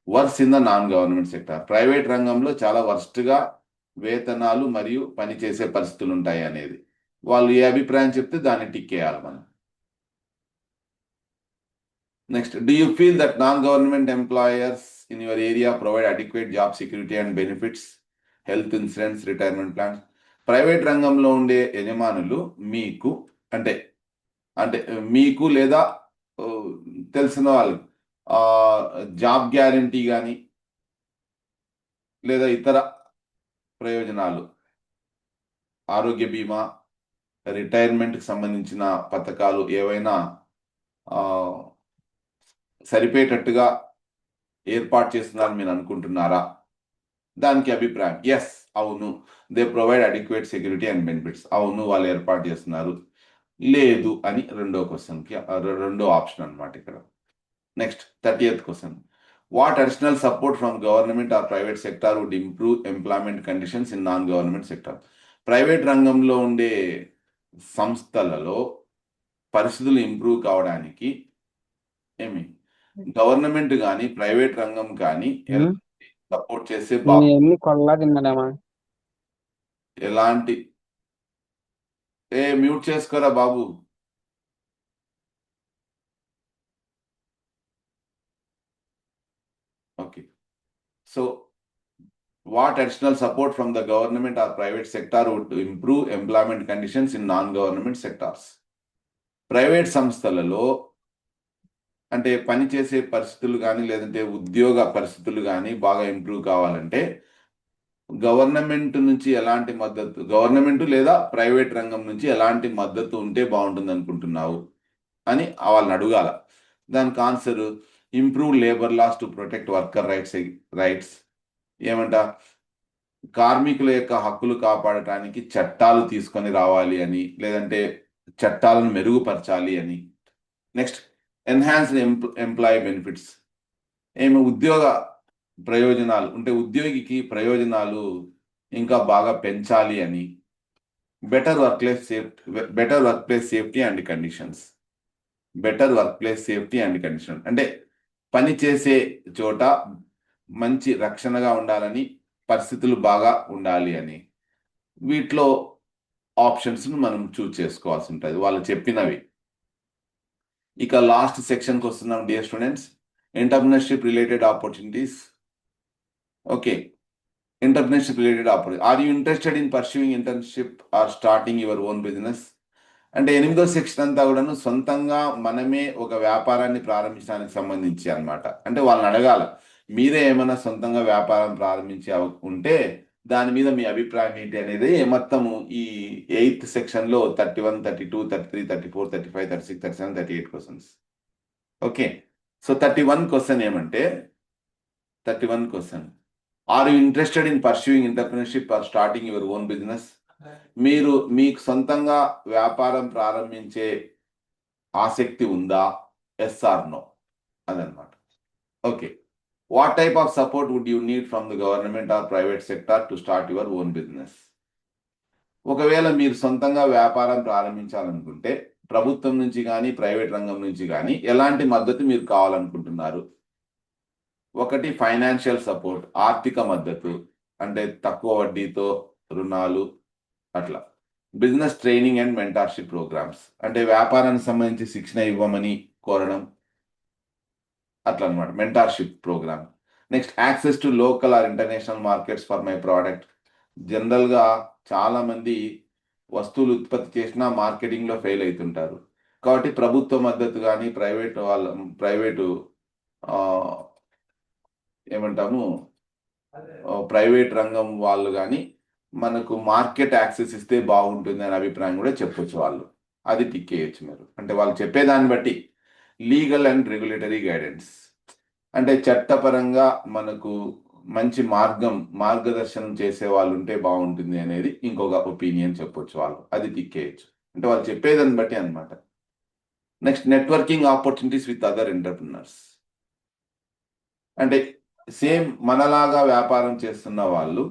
Worse in the non government sector. Private రంగంలో చాలా వర్స్ట్గా వేతనాలు మరియు పనిచేసే పరిస్థితులు ఉంటాయి అనేది. వాళ్ళు ఏ అభిప్రాయం చెప్తే దాన్ని టిక్ వేయాలి మనం. Next, do you feel that non government employers in your area provide adequate job security and benefits, health insurance, retirement plans? Private రంగంలో ఉండే యజమానులు మీకు అంటే మీకు లేదా తెలిసిన వాళ్ళు జాబ్ గ్యారంటీ కానీ లేదా ఇతర ప్రయోజనాలు, ఆరోగ్య బీమా, రిటైర్మెంట్కి సంబంధించిన పథకాలు ఏవైనా సరిపోయేటట్టుగా ఏర్పాటు చేస్తున్నారని మీరు అనుకుంటున్నారా? దానికి అభిప్రాయం ఎస్, అవును, they provide adequate security and benefits. అవును, వాళ్ళు ఏర్పాటు చేస్తున్నారు. లేదు అని రెండో ఆప్షన్ అన్నమాట ఇక్కడ. Next, 30th question. What additional support from government or private sector would improve employment conditions in non government sector? Private రంగంలో ఉండే సంస్థలలో పరిస్థితులు ఇంప్రూవ్ కావడానికి ఏమి గవర్నమెంట్ కానీ ప్రైవేట్ రంగం కానీ సపోర్ట్ చేసే ఎలాంటి మ్యూట్ చేసుకోరా బాబు. Okay, so what additional support from the government or private sector would improve employment conditions in non-government sectors? Private సంస్థలలో అంటే పనిచేసే పరిస్థితులు కానీ లేదంటే ఉద్యోగ పరిస్థితులు కానీ బాగా ఇంప్రూవ్ కావాలంటే గవర్నమెంట్ నుంచి ఎలాంటి మద్దతు, గవర్నమెంట్ లేదా ప్రైవేట్ రంగం నుంచి ఎలాంటి మద్దతు ఉంటే బాగుంటుంది అనుకుంటున్నావు అని వాళ్ళని అడగాల. దానికి answer improve labour laws to protect worker rights. ఏమంట? కార్మికుల యొక్క హక్కులు కాపాడటానికి చట్టాలు తీసుకొని రావాలి అని, లేదంటే చట్టాలను మెరుగుపరచాలి అని. నెక్స్ట్ ఎన్హాన్స్డ్ ఎంప్లాయీ బెనిఫిట్స్, ఏమి ఉద్యోగ ప్రయోజనాలు ఉంటే ఉద్యోగికి ప్రయోజనాలు ఇంకా బాగా పెంచాలి అని. Better work place safety and conditions, అంటే పని చేసే చోట మంచి రక్షణగా ఉండాలని, పరిస్థితులు బాగా ఉండాలి అని. వీటిలో ఆప్షన్స్ను మనం చూస్ చేసుకోవాల్సి ఉంటుంది వాళ్ళు చెప్పినవి. ఇక లాస్ట్ సెక్షన్కి వస్తున్నాం dear students, entrepreneurship related opportunities. Okay, entrepreneurship related opportunity. Are you interested in pursuing internship or starting your own business? అంటే 8వ సెక్షన్ అంతా కూడాను సొంతంగా మనమే ఒక వ్యాపారాన్ని ప్రారంభించడానికి సంబంధించి అన్నమాట. అంటే వాళ్ళని అడగాల, మీరే ఏమైనా సొంతంగా వ్యాపారం ప్రారంభించే ఉంటే దాని మీద మీ అభిప్రాయం ఏంటి అనేది మొత్తము ఈ 8th సెక్షన్లో 31, 32, 33, 34, 35, 36, 37, 38 క్వశ్చన్స్. ఓకే, సో 31 క్వశ్చన్ ఏమంటే, 31 question, are you interested in pursuing entrepreneurship or starting your own business? మీరు మీకు సొంతంగా వ్యాపారం ప్రారంభించే ఆసక్తి ఉందా? ఎస్ ఆర్ నో అదనమాట. Okay, what type of support would you need from the government or private sector to start your own business? ఒకవేళ మీరు సొంతంగా వ్యాపారం ప్రారంభించాలనుకుంటే ప్రభుత్వం నుంచి కానీ ప్రైవేట్ రంగం నుంచి కానీ ఎలాంటి మద్దతు మీరు కావాలనుకుంటున్నారు? ఒకటి ఫైనాన్షియల్ సపోర్ట్, ఆర్థిక మద్దతు, అంటే తక్కువ వడ్డీతో రుణాలు అట్లా. Business training and mentorship programs, అంటే వ్యాపారానికి సంబంధించి శిక్షణ ఇవ్వమని కోరడం అట్లా అనమాట, mentorship program. Next access to local or international markets for my product. జనరల్గా చాలా మంది వస్తువులు ఉత్పత్తి చేసినా మార్కెటింగ్లో ఫెయిల్ అవుతుంటారు. కాబట్టి ప్రభుత్వ మద్దతు కానీ ప్రైవేటు ఏమంటాము ప్రైవేట్ రంగం వాళ్ళు కానీ మనకు మార్కెట్ యాక్సెస్ ఇస్తే బాగుంటుంది అనే అభిప్రాయం కూడా చెప్పొచ్చు వాళ్ళు. అది టిక్ చేయొచ్చు మీరు. అంటే వాళ్ళు చెప్పేదాన్ని బట్టి లీగల్ అండ్ రెగ్యులేటరీ గైడెన్స్, అంటే చట్టపరంగా మనకు మంచి మార్గదర్శనం చేసే వాళ్ళు ఉంటే బాగుంటుంది అనేది ఇంకొక ఒపీనియన్ చెప్పొచ్చు వాళ్ళు. అది టిక్ చేయొచ్చు, అంటే వాళ్ళు చెప్పేదాన్ని బట్టి అనమాట. Next networking opportunities with other entrepreneurs, అంటే సేమ్ మనలాగా వ్యాపారం చేస్తున్న వాళ్ళు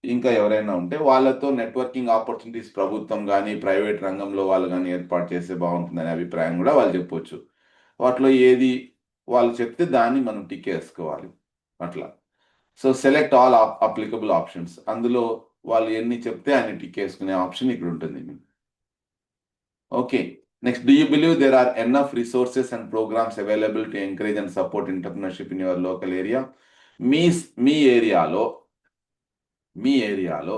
ఇంకా ఎవరైనా ఉంటే వాళ్ళతో నెట్వర్కింగ్ ఆపర్చునిటీస్ ప్రభుత్వం కానీ ప్రైవేట్ రంగంలో వాళ్ళు కానీ ఏర్పాటు చేస్తే బాగుంటుందనే అభిప్రాయం కూడా వాళ్ళు చెప్పొచ్చు. వాటిలో ఏది వాళ్ళు చెప్తే దాన్ని మనం టిక్ వేసుకోవాలి అట్లా. So select all applicable options, అందులో వాళ్ళు ఎన్ని చెప్తే అన్ని టిక్ వేసుకునే ఆప్షన్ ఇక్కడ ఉంటుంది. Okay, next, do you believe there are enough resources and programmes available to encourage and support entrepreneurship in your local area? మీ ఏరియాలో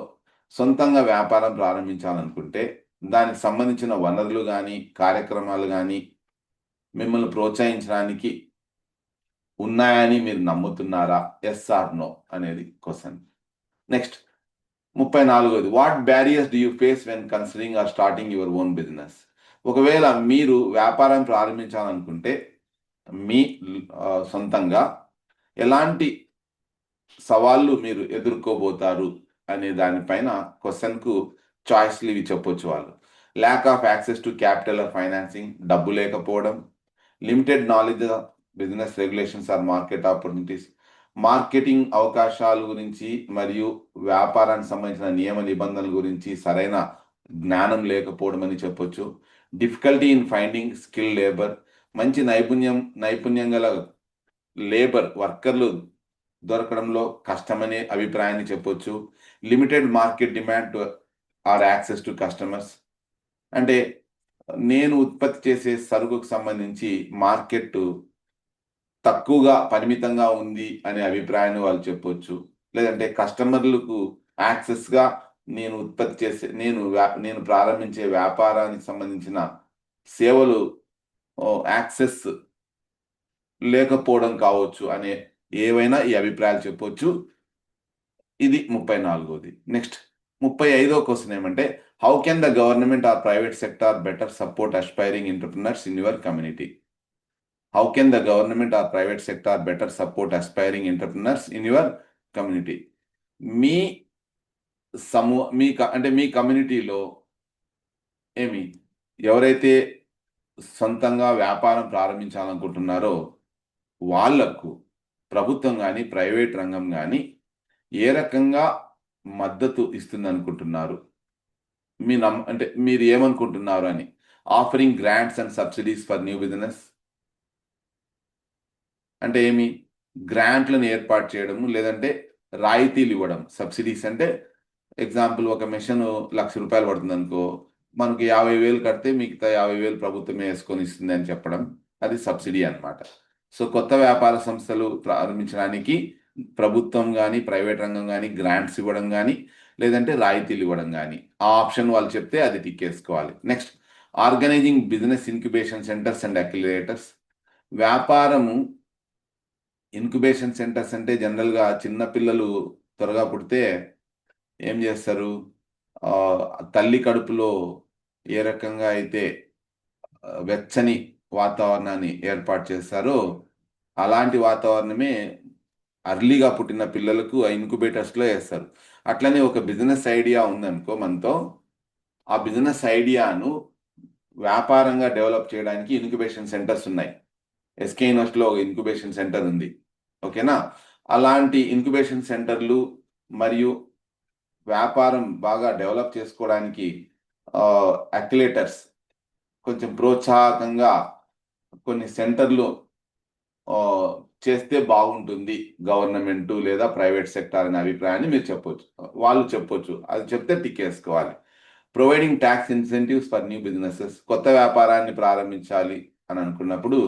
సొంతంగా వ్యాపారం ప్రారంభించాలనుకుంటే దానికి సంబంధించిన వనరులు కానీ కార్యక్రమాలు కానీ మిమ్మల్ని ప్రోత్సహించడానికి ఉన్నాయని మీరు నమ్ముతున్నారా? ఎస్ ఆర్ నో అనేది క్వశ్చన్. నెక్స్ట్ 34ది, what barriers do you face when considering or starting your own business? ఒకవేళ మీరు వ్యాపారం ప్రారంభించాలనుకుంటే మీ సొంతంగా ఎలాంటి సవాళ్ళు మీరు ఎదుర్కోబోతారు అనే దానిపైన క్వశ్చన్కు చాయిస్లు ఇవి చెప్పొచ్చు వాళ్ళు. Lack of access to capital or financing, డబ్బు లేకపోవడం. Limited knowledge of business regulations or market opportunities, marketing అవకాశాల గురించి మరియు వ్యాపారానికి సంబంధించిన నియమ నిబంధనల గురించి సరైన జ్ఞానం లేకపోవడం అని చెప్పొచ్చు. Difficulty in finding skill labour, మంచి నైపుణ్యం గల లేబర్ వర్కర్లు దొరకడంలో కష్టమనే అభిప్రాయాన్ని చెప్పొచ్చు. Limited market demand or access to customers, అంటే నేను ఉత్పత్తి చేసే సరుకుకు సంబంధించి మార్కెట్ తక్కువగా పరిమితంగా ఉంది అనే అభిప్రాయాన్ని వాళ్ళు చెప్పొచ్చు. లేదంటే కస్టమర్లకు యాక్సెస్గా నేను ప్రారంభించే వ్యాపారానికి సంబంధించిన సేవలు యాక్సెస్ లేకపోవడం కావచ్చు అనే ఏవైనా ఈ అభిప్రాయాలు చెప్పొచ్చు. ఇది 34ది. నెక్స్ట్ 35వ క్వశ్చన్ ఏమంటే, how can the government or private sector better support aspiring entrepreneurs in your community? How can the government or private sector better support aspiring entrepreneurs in your community? మీ అంటే మీ కమ్యూనిటీలో ఎవరైతే సొంతంగా వ్యాపారం ప్రారంభించాలనుకుంటున్నారో వాళ్లకు ప్రభుత్వం కానీ ప్రైవేట్ రంగం కానీ ఏ రకంగా మద్దతు ఇస్తుంది అనుకుంటున్నారు? అంటే మీరు ఏమనుకుంటున్నారు అని. Offering grants and subsidies for new business అంటే గ్రాంట్లను ఏర్పాటు చేయడము, లేదంటే రాయితీలు ఇవ్వడం. సబ్సిడీస్ అంటే ఎగ్జాంపుల్, ఒక మిషన్ ₹1,00,000 పడుతుంది అనుకో, మనకి 50,000 కడితే మిగతా 50,000 ప్రభుత్వమే వేసుకొని ఇస్తుంది అని చెప్పడం, అది సబ్సిడీ అన్నమాట. సో కొత్త వ్యాపార సంస్థలు ప్రారంభించడానికి ప్రభుత్వం కానీ ప్రైవేట్ రంగం కానీ గ్రాంట్స్ ఇవ్వడం కానీ లేదంటే రాయితీలు ఇవ్వడం కానీ, ఆ ఆప్షన్ వాళ్ళు చెప్తే అది టిక్ వేసుకోవాలి. Next, organising business incubation centres and accelerators. వ్యాపారము ఇంక్యుబేషన్ సెంటర్స్ అంటే జనరల్గా చిన్న పిల్లలు త్వరగా పుడితే ఏం చేస్తారు, తల్లి కడుపులో ఏ రకంగా అయితే వెచ్చని వాతావరణాన్ని ఏర్పాటు చేస్తారో అలాంటి వాతావరణమే అర్లీగా పుట్టిన పిల్లలకు ఆ ఇంక్యుబేటర్స్లో వేస్తారు. అట్లనే ఒక బిజినెస్ ఐడియా ఉందనుకో మనతో, ఆ బిజినెస్ ఐడియాను వ్యాపారంగా డెవలప్ చేయడానికి ఇంక్యుబేషన్ సెంటర్స్ ఉన్నాయి. ఎస్కే యూనివర్సిటీలో ఒక ఇంక్యుబేషన్ సెంటర్ ఉంది, ఓకేనా? అలాంటి ఇంక్యుబేషన్ సెంటర్లు మరియు వ్యాపారం బాగా డెవలప్ చేసుకోవడానికి అక్యులేటర్స్ కొంచెం ప్రోత్సాహకంగా కొన్ని సెంటర్లు చేస్తే బాగుంటుంది గవర్నమెంట్ లేదా ప్రైవేట్ సెక్టార్ అనే అభిప్రాయాన్ని మీరు చెప్పొచ్చు, వాళ్ళు చెప్పొచ్చు. అది చెప్తే టిక్ వేసుకోవాలి. Providing tax incentives for new businesses. కొత్త వ్యాపారాన్ని ప్రారంభించాలి అని అనుకున్నప్పుడు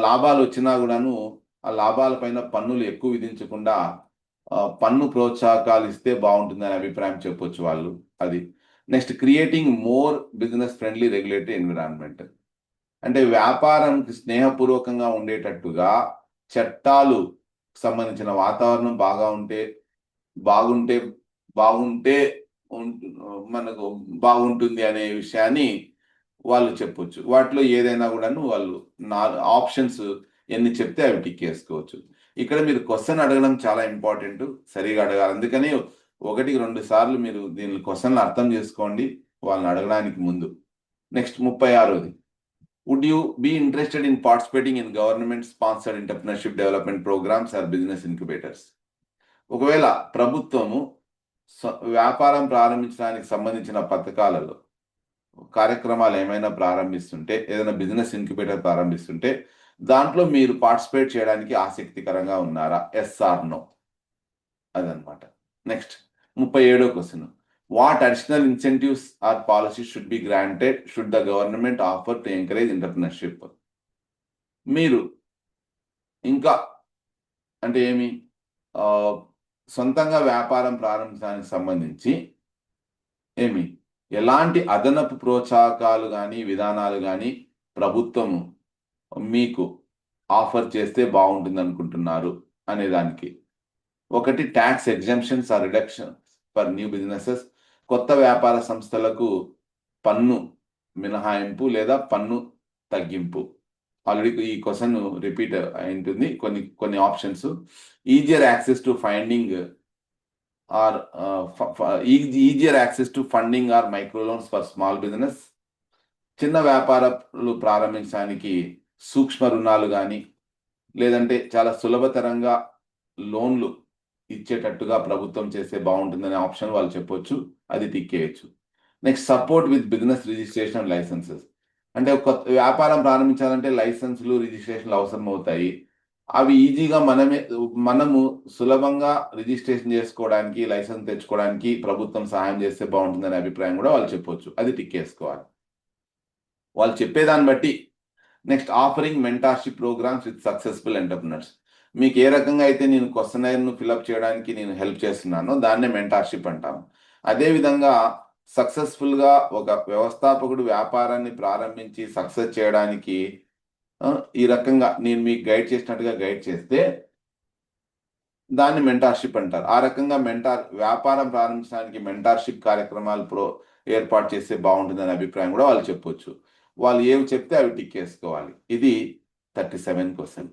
లాభాలు వచ్చినా కూడాను ఆ లాభాల పైన పన్నులు ఎక్కువ విధించకుండా పన్ను ప్రోత్సాహకాలు ఇస్తే బాగుంటుందని అభిప్రాయం చెప్పొచ్చు వాళ్ళు. అది. Next, creating more business friendly regulatory environment. అంటే వ్యాపారానికి స్నేహపూర్వకంగా ఉండేటట్టుగా చట్టాలు సంబంధించిన వాతావరణం బాగుంటే మనకు బాగుంటుంది అనే విషయాన్ని వాళ్ళు చెప్పొచ్చు. వాటిలో ఏదైనా కూడాను వాళ్ళు ఆప్షన్స్ ఎన్ని చెప్తే అవి టిక్ చేసుకోవచ్చు. ఇక్కడ మీరు క్వశ్చన్ అడగడం చాలా ఇంపార్టెంట్, సరిగా అడగాలి. అందుకని 1-2 సార్లు మీరు దీని క్వశ్చన్లు అర్థం చేసుకోండి వాళ్ళని అడగడానికి ముందు. నెక్స్ట్, 36ది, would you be interested in participating in government sponsored entrepreneurship development programmes or business incubators. ఒకవేళ ప్రభుత్వము వ్యాపారం ప్రారంభించడానికి సంబంధించిన పథకాలలో కార్యక్రమాలు ఏమైనా ప్రారంభిస్తుంటే, ఏదైనా బిజినెస్ ఇంక్యుబేటర్ ప్రారంభిస్తుంటే దాంట్లో మీరు పార్టిసిపేట్ చేయడానికి ఆసక్తికరంగా ఉన్నారా? ఎస్ ఆర్ నో, అదనమాట. నెక్స్ట్, 37వ question, what additional incentives or policies should be granted should the government offer to encourage entrepreneurship. మీరు ఇంకా అంటే సొంతంగా వ్యాపారం ప్రారంభించడానికి సంబంధించి ఎలాంటి అదనపు ప్రోత్సాహకాలు కానీ విధానాలు కానీ ప్రభుత్వము మీకు ఆఫర్ చేస్తే బాగుంటుంది అనుకుంటున్నారు అనే దానికి. ఒకటి, tax exemptions or reductions for new businesses. కొత్త వ్యాపార సంస్థలకు పన్ను మినహాయింపు లేదా పన్ను తగ్గింపు. ఆల్రెడీ ఈ క్వశ్చన్ రిపీట్ అయింటుంది. కొన్ని options. Easier access to funding or micro loans for small business. చిన్న వ్యాపారాలు ప్రారంభించడానికి సూక్ష్మ రుణాలు కానీ లేదంటే చాలా సులభతరంగా లోన్లు ఇచ్చేటట్టుగా ప్రభుత్వం చేస్తే బాగుంటుందనే ఆప్షన్ వాళ్ళు చెప్పొచ్చు, అది టిక్ చేయొచ్చు. Next, support with business registration and licences. అంటే ఒక వ్యాపారం ప్రారంభించాలంటే లైసెన్సులు రిజిస్ట్రేషన్లు అవసరం అవుతాయి. అవి ఈజీగా మనము సులభంగా రిజిస్ట్రేషన్ చేసుకోవడానికి, లైసెన్స్ తెచ్చుకోవడానికి ప్రభుత్వం సహాయం చేస్తే బాగుంటుందనే అభిప్రాయం కూడా వాళ్ళు చెప్పొచ్చు, అది టిక్ చేసుకోవాలి వాళ్ళు చెప్పేదాన్ని బట్టి. Next, offering mentorship programmes with successful entrepreneurs. మీకు ఏ రకంగా అయితే నేను క్వశ్చనైర్ను ఫిల్అప్ చేయడానికి నేను హెల్ప్ చేస్తున్నానో దాన్నే మెంటార్షిప్ అంటాము. అదేవిధంగా సక్సెస్ఫుల్గా ఒక వ్యవస్థాపకుడు వ్యాపారాన్ని ప్రారంభించి సక్సెస్ చేయడానికి ఈ రకంగా నేను మీకు గైడ్ చేసినట్టుగా గైడ్ చేస్తే దాన్ని మెంటార్షిప్ అంటారు. ఆ రకంగా వ్యాపారం ప్రారంభించడానికి మెంటార్షిప్ కార్యక్రమాలు ఏర్పాటు చేస్తే బాగుంటుందనే అభిప్రాయం కూడా వాళ్ళు చెప్పొచ్చు. వాళ్ళు ఏవి చెప్తే అవి టిక్ చేసుకోవాలి. ఇది 37 క్వశ్చన్.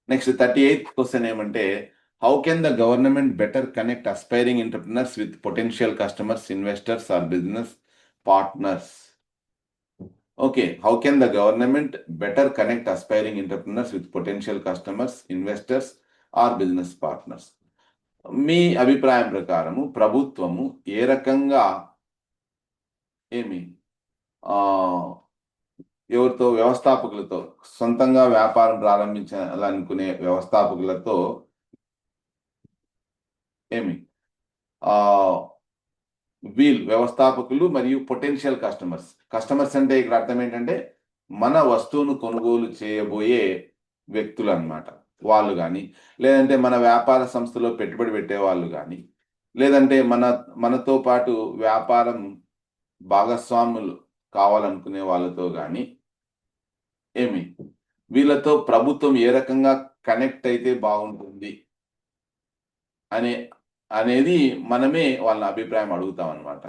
నెక్స్ట్ 38th క్వశ్చన్ ఏమంటే, how can the government better connect aspiring entrepreneurs with potential customers, investors or business partners? Okay, how can the government better connect aspiring entrepreneurs with potential customers, investors or business partners? మీ అభిప్రాయం ప్రకారము ప్రభుత్వము ఏ రకంగా ఏమి ఆ ఎవరితో వ్యవస్థాపకులతో సొంతంగా వ్యాపారం ప్రారంభించాలనుకునే వ్యవస్థాపకులతో ఏమి ఆ వీల్ వ్యవస్థాపకులు మరియు పొటెన్షియల్ కస్టమర్స్ అంటే ఇక్కడ అర్థం ఏంటంటే మన వస్తువును కొనుగోలు చేయబోయే వ్యక్తులు అన్నమాట. వాళ్ళు కానీ, లేదంటే మన వ్యాపార సంస్థలో పెట్టుబడి పెట్టే వాళ్ళు కానీ, లేదంటే మనతో పాటు వ్యాపారం భాగస్వాములు కావాలనుకునే వాళ్ళతో కానీ ఏమి వీళ్ళతో ప్రభుత్వం ఏ రకంగా కనెక్ట్ అయితే బాగుంటుంది అనేది మనమే వాళ్ళ అభిప్రాయం అడుగుతాం అనమాట.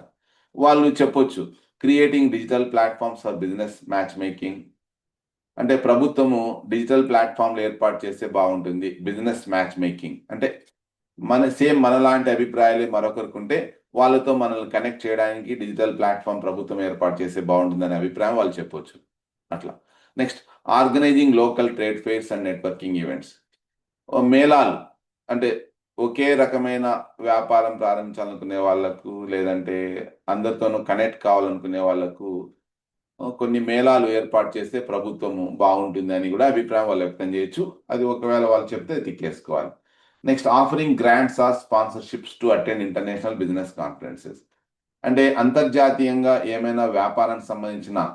వాళ్ళు చెప్పొచ్చు creating digital platforms for business match making, అంటే ప్రభుత్వము డిజిటల్ ప్లాట్ఫామ్లు ఏర్పాటు చేస్తే బాగుంటుంది. బిజినెస్ మ్యాచ్ మేకింగ్ అంటే మనలాంటి అభిప్రాయాలే మరొకరికి ఉంటే వాళ్ళతో మనల్ని కనెక్ట్ చేయడానికి డిజిటల్ ప్లాట్ఫామ్ ప్రభుత్వం ఏర్పాటు చేస్తే బాగుంటుందనే అభిప్రాయం వాళ్ళు చెప్పొచ్చు. అట్లా next organizing local trade fairs and networking events, మేళాలు అంటే ఒకే రకమైన వ్యాపారం ప్రారంభించాలనుకునే వాళ్ళకు, లేదంటే అందరితోనూ కనెక్ట్ కావాలనుకునే వాళ్ళకు కొన్ని మేళాలు ఏర్పాటు చేస్తే ప్రభుత్వము బాగుంటుంది అని కూడా అభిప్రాయం వాళ్ళు వ్యక్తం చేయొచ్చు. అది ఒకవేళ వాళ్ళు చెప్తే తిక్కేసుకోవాలి. Next offering grants or sponsorships to attend international business conferences, అంటే అంతర్జాతీయంగా ఏమైనా వ్యాపారానికి సంబంధించిన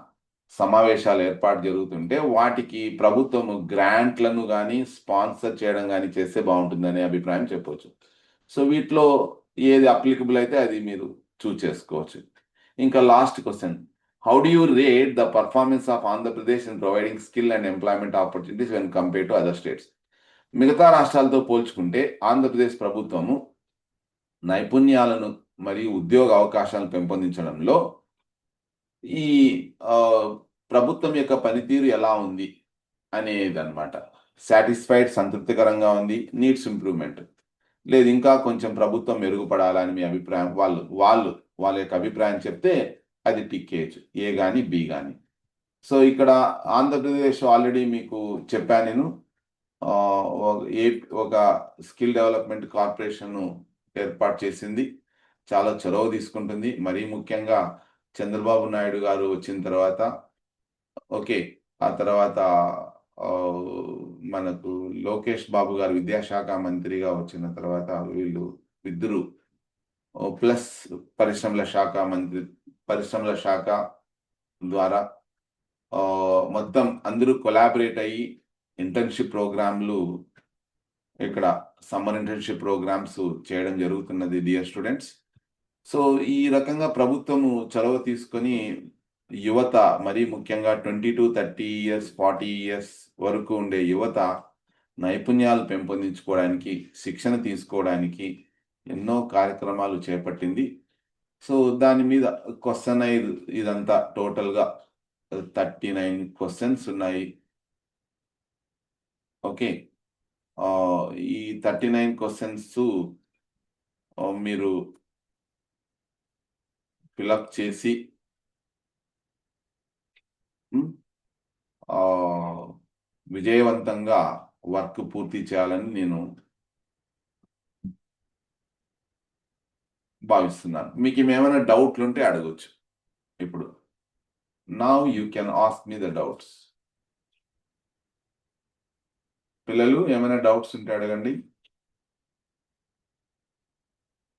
సమావేశాలు ఏర్పాటు జరుగుతుంటే వాటికి ప్రభుత్వము గ్రాంట్లను కానీ స్పాన్సర్ చేయడం కానీ చేస్తే బాగుంటుందనే అభిప్రాయం చెప్పవచ్చు. సో వీటిలో ఏది అప్లికబుల్ అయితే అది మీరు చూస్ చేసుకోవచ్చు. ఇంకా last question, how do you rate the performance of Andhra Pradesh in providing skill and employment opportunities when compare to other states? మిగతా రాష్ట్రాలతో పోల్చుకుంటే ఆంధ్రప్రదేశ్ ప్రభుత్వము నైపుణ్యాలను మరియు ఉద్యోగ అవకాశాలను పెంపొందించడంలో ఈ ప్రభుత్వం యొక్క పనితీరు ఎలా ఉంది అనేది అనమాట. సాటిస్ఫైడ్ సంతృప్తికరంగా ఉంది, నీడ్స్ ఇంప్రూవ్మెంట్, లేదు ఇంకా కొంచెం ప్రభుత్వం మెరుగుపడాలని మీ అభిప్రాయం వాళ్ళ యొక్క అభిప్రాయం చెప్తే అది టిక్ చేయొచ్చు, ఏ కానీ బి కానీ. సో ఇక్కడ ఆంధ్రప్రదేశ్ ఆల్రెడీ మీకు చెప్పాను నేను, ఒక స్కిల్ డెవలప్మెంట్ కార్పొరేషన్ ఏర్పాటు చేసింది, చాలా చొరవ తీసుకుంటుంది. మరీ ముఖ్యంగా చంద్రబాబు నాయుడు గారు వచ్చిన తర్వాత, ఓకే, ఆ తర్వాత మనకు లోకేష్ బాబు గారు విద్యాశాఖ మంత్రిగా వచ్చిన తర్వాత వీళ్ళు ఇద్దరు ప్లస్ పరిశ్రమల శాఖ ద్వారా మొత్తం అందరూ కొలాబరేట్ అయ్యి ఇంటర్న్షిప్ ప్రోగ్రాంలు, ఇక్కడ సమ్మర్ ఇంటర్న్షిప్ ప్రోగ్రామ్స్ చేయడం జరుగుతున్నది డియర్ స్టూడెంట్స్. సో ఈ రకంగా ప్రభుత్వము చొరవ తీసుకొని యువత, మరీ ముఖ్యంగా 20 to 30 years 40 years వరకు ఉండే యువత నైపుణ్యాలు పెంపొందించుకోవడానికి, శిక్షణ తీసుకోవడానికి ఎన్నో కార్యక్రమాలు చేపట్టింది. సో దాని మీద క్వశ్చన్ ఇదంతా టోటల్గా 39 క్వశ్చన్స్ ఉన్నాయి. ఓకే, ఈ 39 క్వశ్చన్స్ మీరు ఫిలప్ చేసి విజయవంతంగా వర్క్ పూర్తి చేయాలని నేను భావిస్తున్నాను. మీకు ఏమైనా డౌట్లు ఉంటే అడగొచ్చు. ఇప్పుడు now you can ask me the doubts. పిల్లలు ఏమైనా డౌట్స్ ఉంటే అడగండి.